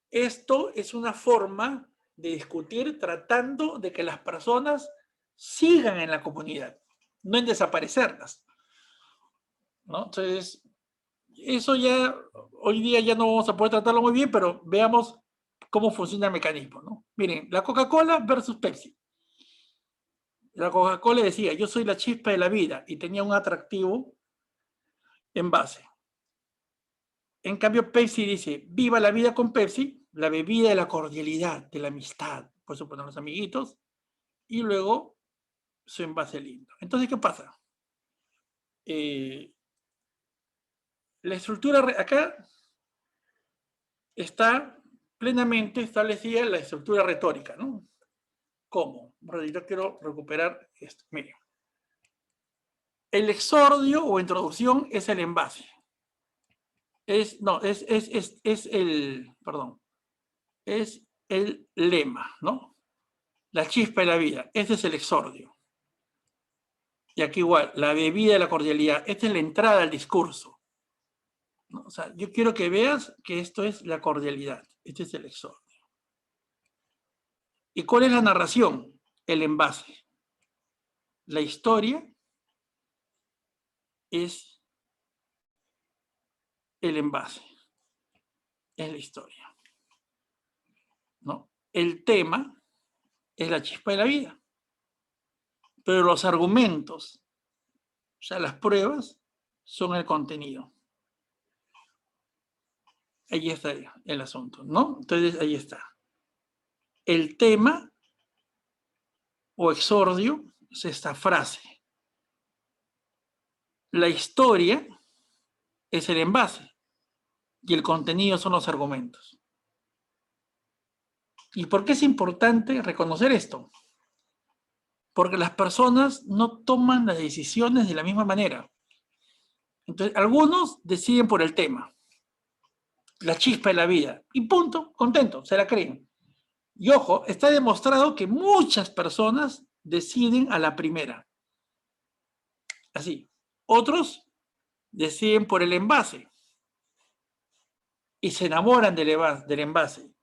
esto es una forma de discutir tratando de que las personas sigan en la comunidad, no en desaparecerlas, ¿no? Entonces, eso ya, hoy día ya no vamos a poder tratarlo muy bien, pero veamos cómo funciona el mecanismo, ¿no? Miren, la Coca-Cola versus Pepsi. La Coca-Cola decía, yo soy la chispa de la vida, y tenía un atractivo envase. En cambio, Pepsi dice, viva la vida con Pepsi, la bebida de la cordialidad, de la amistad, por supuesto, los amiguitos, y luego su envase lindo. Entonces, ¿qué pasa? La estructura, acá está plenamente establecida la estructura retórica, ¿no? ¿Cómo? Yo quiero recuperar esto. Miren. El exordio o introducción es el envase. es el lema, ¿no? La chispa de la vida, este es el exordio. Y aquí igual, la bebida de la cordialidad, esta es la entrada al discurso, ¿no? O sea, yo quiero que veas que esto es la cordialidad, este es el exordio. ¿Y cuál es la narración? El envase. La historia es el envase, es la historia, ¿no? El tema es la chispa de la vida, pero los argumentos, o sea, las pruebas, son el contenido. Ahí está el asunto, ¿no? Entonces, ahí está. El tema o exordio es esta frase. La historia es el envase y el contenido son los argumentos. ¿Y por qué es importante reconocer esto? Porque las personas no toman las decisiones de la misma manera. Entonces, algunos deciden por el tema, la chispa de la vida, y punto, contento, se la creen. Y ojo, está demostrado que muchas personas deciden a la primera. Así. Otros deciden por el envase y se enamoran del envase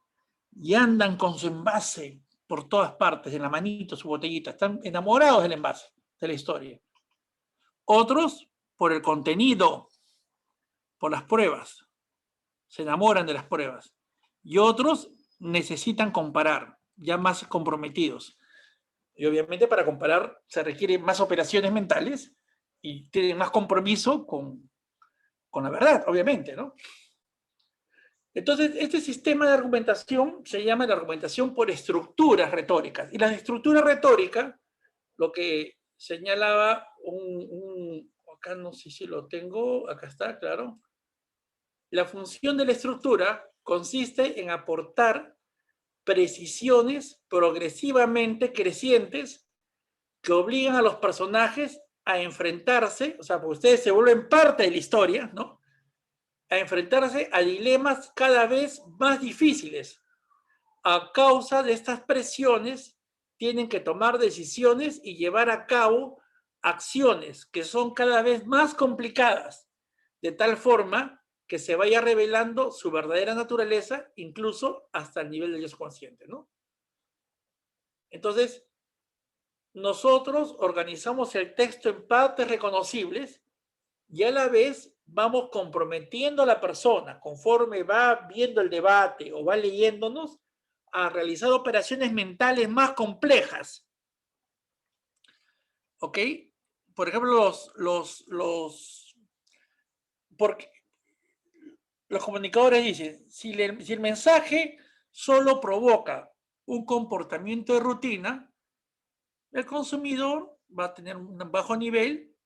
y andan con su envase por todas partes, en la manito, su botellita. Están enamorados del envase, de la historia. Otros por el contenido, por las pruebas. Se enamoran de las pruebas. Y otros necesitan comparar, ya más comprometidos. Y obviamente para comparar se requieren más operaciones mentales y tienen más compromiso con la verdad, obviamente, ¿no? Entonces, este sistema de argumentación se llama la argumentación por estructuras retóricas. Y las estructuras retóricas, lo que señalaba acá no sé si lo tengo, acá está, claro. La función de la estructura consiste en aportar precisiones progresivamente crecientes que obligan a los personajes a enfrentarse, o sea, porque ustedes se vuelven parte de la historia, ¿no? A enfrentarse a dilemas cada vez más difíciles. A causa de estas presiones, tienen que tomar decisiones y llevar a cabo acciones que son cada vez más complicadas, de tal forma que se vaya revelando su verdadera naturaleza, incluso hasta el nivel del Dios consciente, ¿no? Entonces, nosotros organizamos el texto en partes reconocibles y a la vez vamos comprometiendo a la persona, conforme va viendo el debate o va leyéndonos, a realizar operaciones mentales más complejas. ¿Ok? Por ejemplo, porque los comunicadores dicen, si el mensaje solo provoca un comportamiento de rutina, el consumidor va a tener un bajo nivel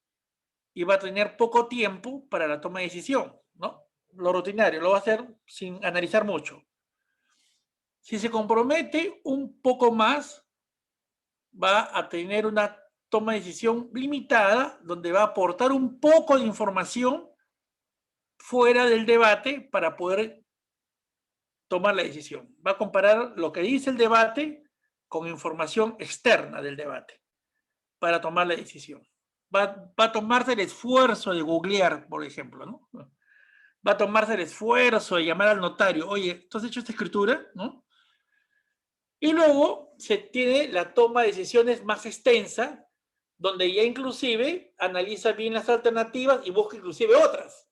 y va a tener poco tiempo para la toma de decisión, ¿no? Lo rutinario, lo va a hacer sin analizar mucho. Si se compromete un poco más, va a tener una toma de decisión limitada, donde va a aportar un poco de información fuera del debate para poder tomar la decisión. Va a comparar lo que dice el debate con información externa del debate para tomar la decisión. Va a tomarse el esfuerzo de googlear, por ejemplo, ¿no? Va a tomarse el esfuerzo de llamar al notario. Oye, ¿tú has hecho esta escritura? ¿No? Y luego se tiene la toma de decisiones más extensa, donde ya inclusive analiza bien las alternativas y busca inclusive otras.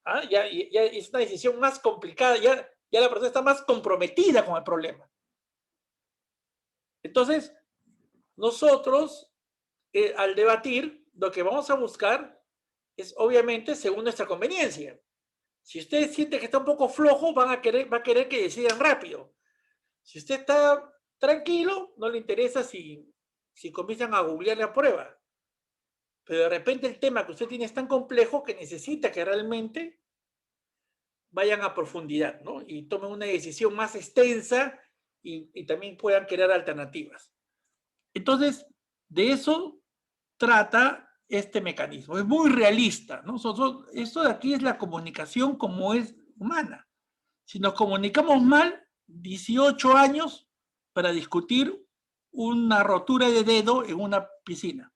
¿Ah? Ya es una decisión más complicada, ya la persona está más comprometida con el problema. Entonces, nosotros, al debatir, lo que vamos a buscar es obviamente según nuestra conveniencia. Si usted siente que está un poco flojo, va a querer que decidan rápido. Si usted está tranquilo, no le interesa si comienzan a googlear la prueba. Pero de repente el tema que usted tiene es tan complejo que necesita que realmente vayan a profundidad, ¿no? Y tomen una decisión más extensa y también puedan crear alternativas. Entonces, de eso trata este mecanismo. Es muy realista, ¿no? Esto de aquí es la comunicación como es humana. Si nos comunicamos mal, 18 años para discutir una rotura de dedo en una piscina.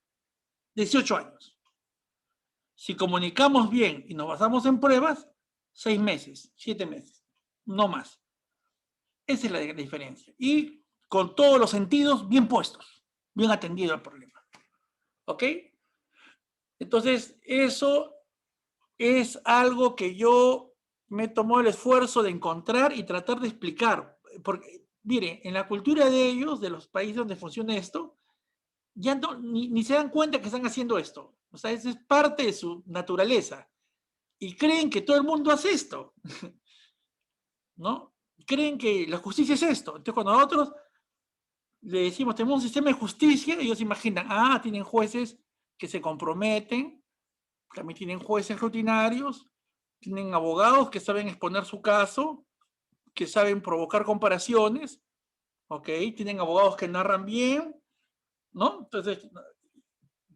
18 años. Si comunicamos bien y nos basamos en pruebas, 6 meses, 7 meses, no más. Esa es la diferencia. Y con todos los sentidos bien puestos, bien atendido al problema. ¿Ok? Entonces, eso es algo que yo me tomó el esfuerzo de encontrar y tratar de explicar. Porque, mire, en la cultura de ellos, de los países donde funciona esto, ya no, ni se dan cuenta que están haciendo esto. O sea, eso es parte de su naturaleza. Y creen que todo el mundo hace esto. ¿No? Creen que la justicia es esto. Entonces, cuando nosotros le decimos, tenemos un sistema de justicia, ellos imaginan, tienen jueces que se comprometen, también tienen jueces rutinarios, tienen abogados que saben exponer su caso, que saben provocar comparaciones, ¿ok? Tienen abogados que narran bien, ¿no? Entonces,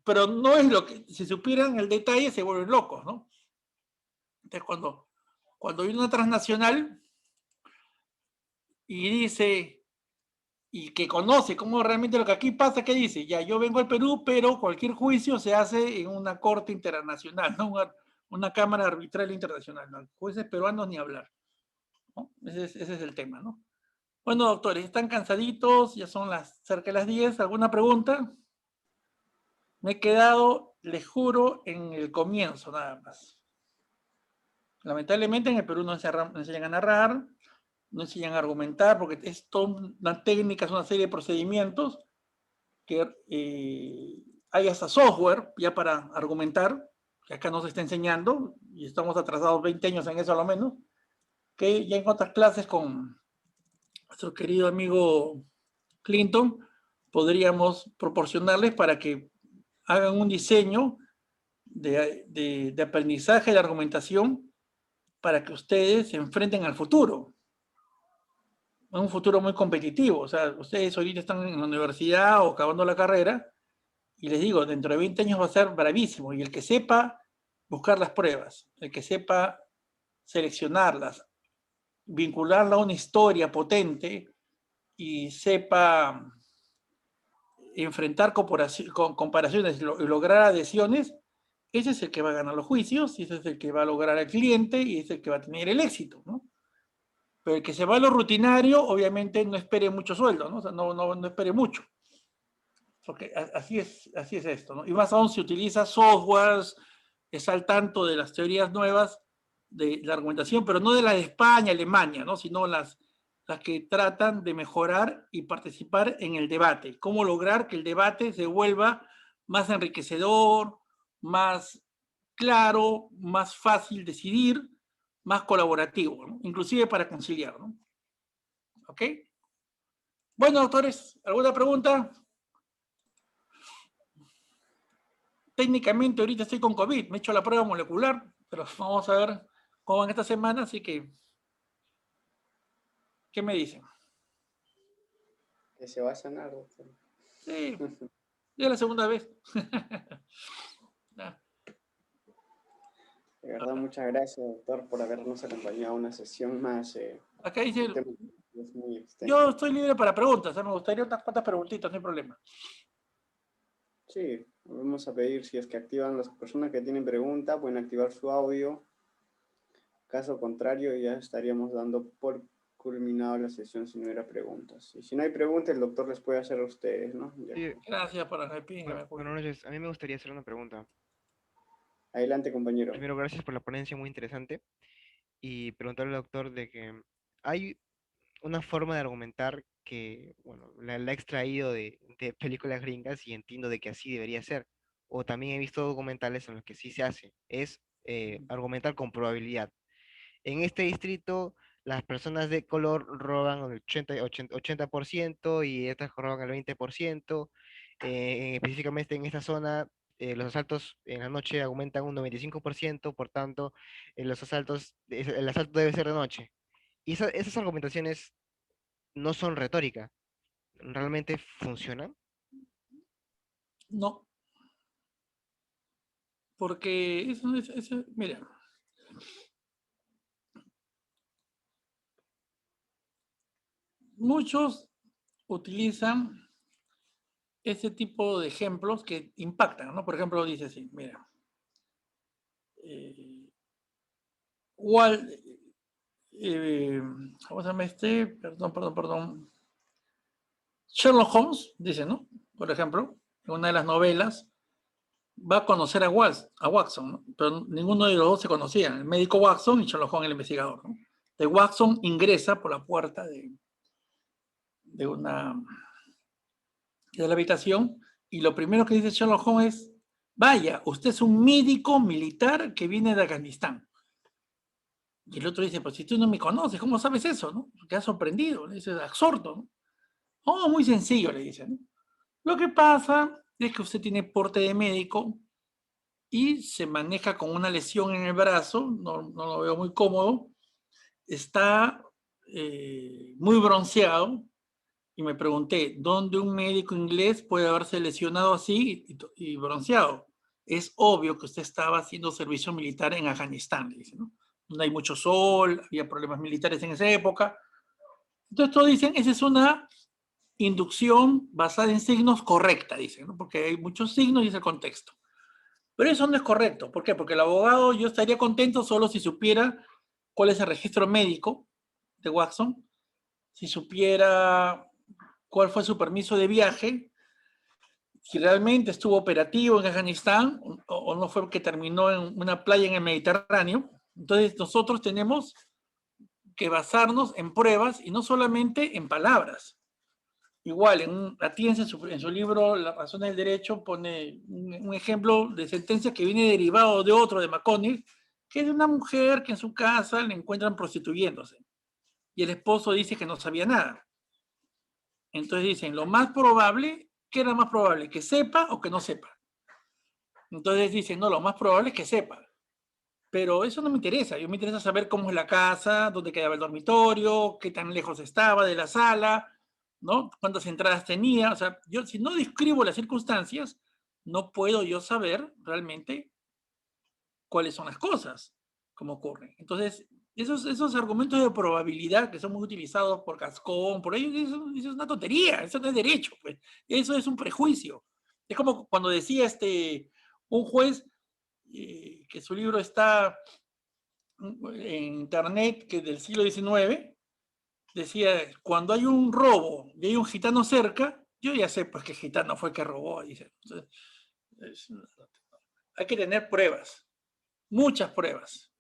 pero no es lo que, si supieran el detalle, se vuelven locos, ¿no? Entonces, cuando hay una transnacional y dice, y que conoce cómo realmente lo que aquí pasa, ¿qué dice? Ya, yo vengo al Perú, pero cualquier juicio se hace en una corte internacional, ¿no? Una cámara arbitral internacional, ¿no? Jueces peruanos ni hablar, ¿no? Ese es el tema, ¿no? Bueno, doctores, están cansaditos, ya son cerca de las 10. ¿Alguna pregunta? Me he quedado, les juro, en el comienzo nada más. Lamentablemente en el Perú no enseñan a narrar, no enseñan a argumentar, porque es toda una técnica, es una serie de procedimientos que hay hasta software ya para argumentar, que acá no se está enseñando, y estamos atrasados 20 años en eso a lo menos, que ya en otras clases con nuestro querido amigo Clinton podríamos proporcionarles para que hagan un diseño de aprendizaje de argumentación para que ustedes se enfrenten al futuro. Es un futuro muy competitivo. O sea, ustedes ahorita están en la universidad o acabando la carrera, y les digo, dentro de 20 años va a ser bravísimo. Y el que sepa buscar las pruebas, el que sepa seleccionarlas, vincularla a una historia potente y sepa enfrentar comparaciones y lograr adhesiones, ese es el que va a ganar los juicios, y ese es el que va a lograr al cliente, y es el que va a tener el éxito, ¿no? Pero el que se va a lo rutinario, obviamente no espere mucho sueldo, ¿no? O sea, no espere mucho. Porque así es esto, ¿no? Y más aún si utiliza softwares, está al tanto de las teorías nuevas de la argumentación, pero no de las de España, Alemania, ¿no? Sino las que tratan de mejorar y participar en el debate. Cómo lograr que el debate se vuelva más enriquecedor, más claro, más fácil decidir, más colaborativo, ¿no? Inclusive para conciliar, ¿no? ¿Ok? Bueno, doctores, ¿alguna pregunta? Técnicamente ahorita estoy con COVID, me he hecho la prueba molecular, pero vamos a ver cómo van esta semana, así que, ¿qué me dicen? Que se va a sanar, doctor. Sí, ya es la segunda vez. De verdad, muchas gracias, doctor, por habernos acompañado a una sesión más. Acá dice, El tema es muy extenso. yo estoy libre para preguntas, me gustaría unas cuantas preguntitas, no hay problema. Sí, vamos a pedir si es que activan las personas que tienen pregunta, pueden activar su audio. Caso contrario, ya estaríamos dando por culminado la sesión si no hubiera preguntas. Y si no hay preguntas, el doctor les puede hacer a ustedes, ¿no? Ya. Sí, Gracias por la pinga. buenas noches. A mí me gustaría hacer una pregunta. Adelante, compañero. Primero, gracias por la ponencia muy interesante. Y preguntarle al doctor de que hay una forma de argumentar que, bueno, la he extraído de películas gringas y entiendo de que así debería ser. O también he visto documentales en los que sí se hace. Es argumentar con probabilidad. En este distrito, las personas de color roban el 80% y estas roban el 20%. Específicamente en esta zona, los asaltos en la noche aumentan un 95%, por tanto, el asalto debe ser de noche. Y esas argumentaciones no son retórica, realmente funcionan. No, Porque mira, muchos utilizan ese tipo de ejemplos que impactan, ¿no? Por ejemplo, dice así, mira, ¿cómo se llama este? Perdón. Sherlock Holmes, dice, ¿no? Por ejemplo, en una de las novelas, va a conocer a Watson, ¿no? Pero ninguno de los dos se conocían, el médico Watson y Sherlock Holmes, el investigador, ¿no? De Watson ingresa por la puerta de la habitación y lo primero que dice Sherlock Holmes es, vaya, usted es un médico militar que viene de Afganistán. Y el otro dice, pues si tú no me conoces, ¿cómo sabes eso? ¿No? Queda sorprendido, le dice, absorto, ¿no? Oh, muy sencillo, le dice, ¿no? Lo que pasa es que usted tiene porte de médico y se maneja con una lesión en el brazo, no lo veo muy cómodo, está muy bronceado, y me pregunté, ¿dónde un médico inglés puede haberse lesionado así y bronceado? Es obvio que usted estaba haciendo servicio militar en Afganistán, le dice, ¿no? Donde hay mucho sol, había problemas militares en esa época. Entonces todos dicen, esa es una inducción basada en signos correcta, dicen, ¿no? Porque hay muchos signos y es el contexto. Pero eso no es correcto. ¿Por qué? Porque el abogado, yo estaría contento solo si supiera cuál es el registro médico de Watson, si supiera cuál fue su permiso de viaje, si realmente estuvo operativo en Afganistán o no fue que terminó en una playa en el Mediterráneo. Entonces nosotros tenemos que basarnos en pruebas y no solamente en palabras. Igual, Atienza en su libro La razón del derecho pone un ejemplo de sentencia que viene derivado de otro de McConnell, que es de una mujer que en su casa le encuentran prostituyéndose. Y el esposo dice que no sabía nada. Entonces dicen, lo más probable, ¿qué era más probable? ¿Que sepa o que no sepa? Entonces dicen, no, lo más probable es que sepa. Pero eso no me interesa. Yo me interesa saber cómo es la casa, dónde quedaba el dormitorio, qué tan lejos estaba de la sala, ¿no? Cuántas entradas tenía. O sea, yo si no describo las circunstancias, no puedo yo saber realmente cuáles son las cosas, cómo ocurren. Entonces, esos argumentos de probabilidad que son muy utilizados por Gascón, por ellos, eso es una tontería, eso no es derecho, pues. Eso es un prejuicio. Es como cuando decía un juez que su libro está en internet, que del siglo XIX, decía, cuando hay un robo y hay un gitano cerca, yo ya sé pues que gitano fue que robó, dice. Entonces, hay que tener pruebas, muchas pruebas.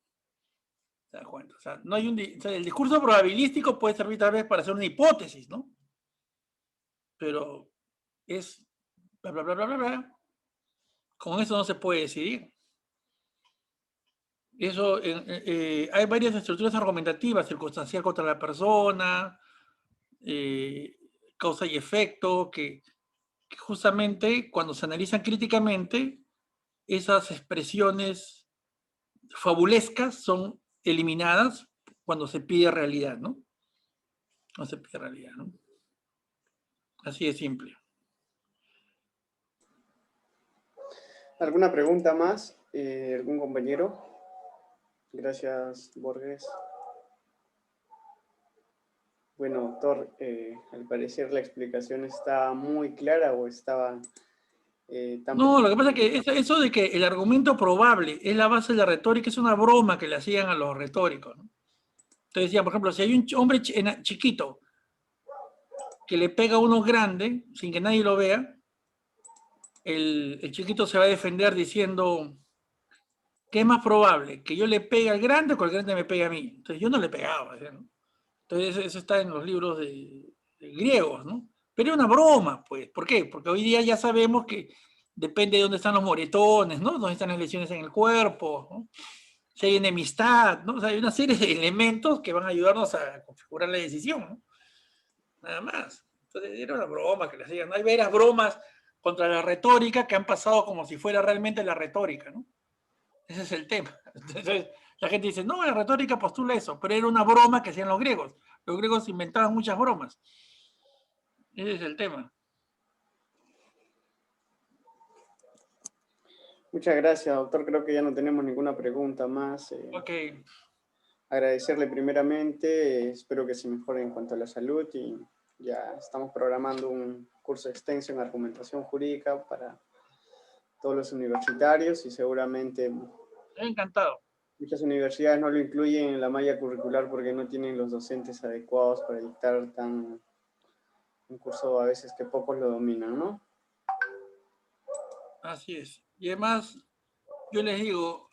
¿Se das cuenta? O sea, no hay o sea, el discurso probabilístico puede servir tal vez para hacer una hipótesis, ¿no? Pero es bla, bla, bla, bla, bla, bla. Con eso no se puede decidir. Eso, hay varias estructuras argumentativas, circunstancial contra la persona, causa y efecto, que justamente cuando se analizan críticamente, esas expresiones fabulescas son eliminadas cuando se pide realidad, ¿no? Cuando se pide realidad, ¿no? Así de simple. ¿Alguna pregunta más? ¿Algún compañero? Gracias, Borges. Bueno, doctor, al parecer la explicación está muy clara o estaba tan... No, lo que pasa es que eso de que el argumento probable es la base de la retórica es una broma que le hacían a los retóricos, ¿no? Entonces decían, por ejemplo, si hay un hombre chiquito que le pega a uno grande sin que nadie lo vea, el chiquito se va a defender diciendo, ¿qué es más probable? ¿Que yo le pegue al grande o que el grande me pegue a mí? Entonces yo no le pegaba, ¿no? Entonces eso está en los libros de griegos, ¿no? Pero es una broma, pues. ¿Por qué? Porque hoy día ya sabemos que depende de dónde están los moretones, ¿no? Dónde están las lesiones en el cuerpo, ¿no? Si hay enemistad, ¿no? O sea, hay una serie de elementos que van a ayudarnos a configurar la decisión, ¿no? Nada más. Entonces era una broma que le hacían. Hay varias bromas contra la retórica que han pasado como si fuera realmente la retórica, ¿no? Ese es el tema. Entonces la gente dice, no, la retórica postula eso, pero era una broma que hacían los griegos. Los griegos inventaban muchas bromas. Ese es el tema. Muchas gracias, doctor. Creo que ya no tenemos ninguna pregunta más. Ok, Agradecerle primeramente, espero que se mejore en cuanto a la salud y ya estamos programando un curso extenso en argumentación jurídica para todos los universitarios y seguramente encantado. muchas universidades no lo incluyen en la malla curricular porque no tienen los docentes adecuados para dictar un curso a veces que pocos lo dominan, ¿no? Así es. Y además, yo les digo,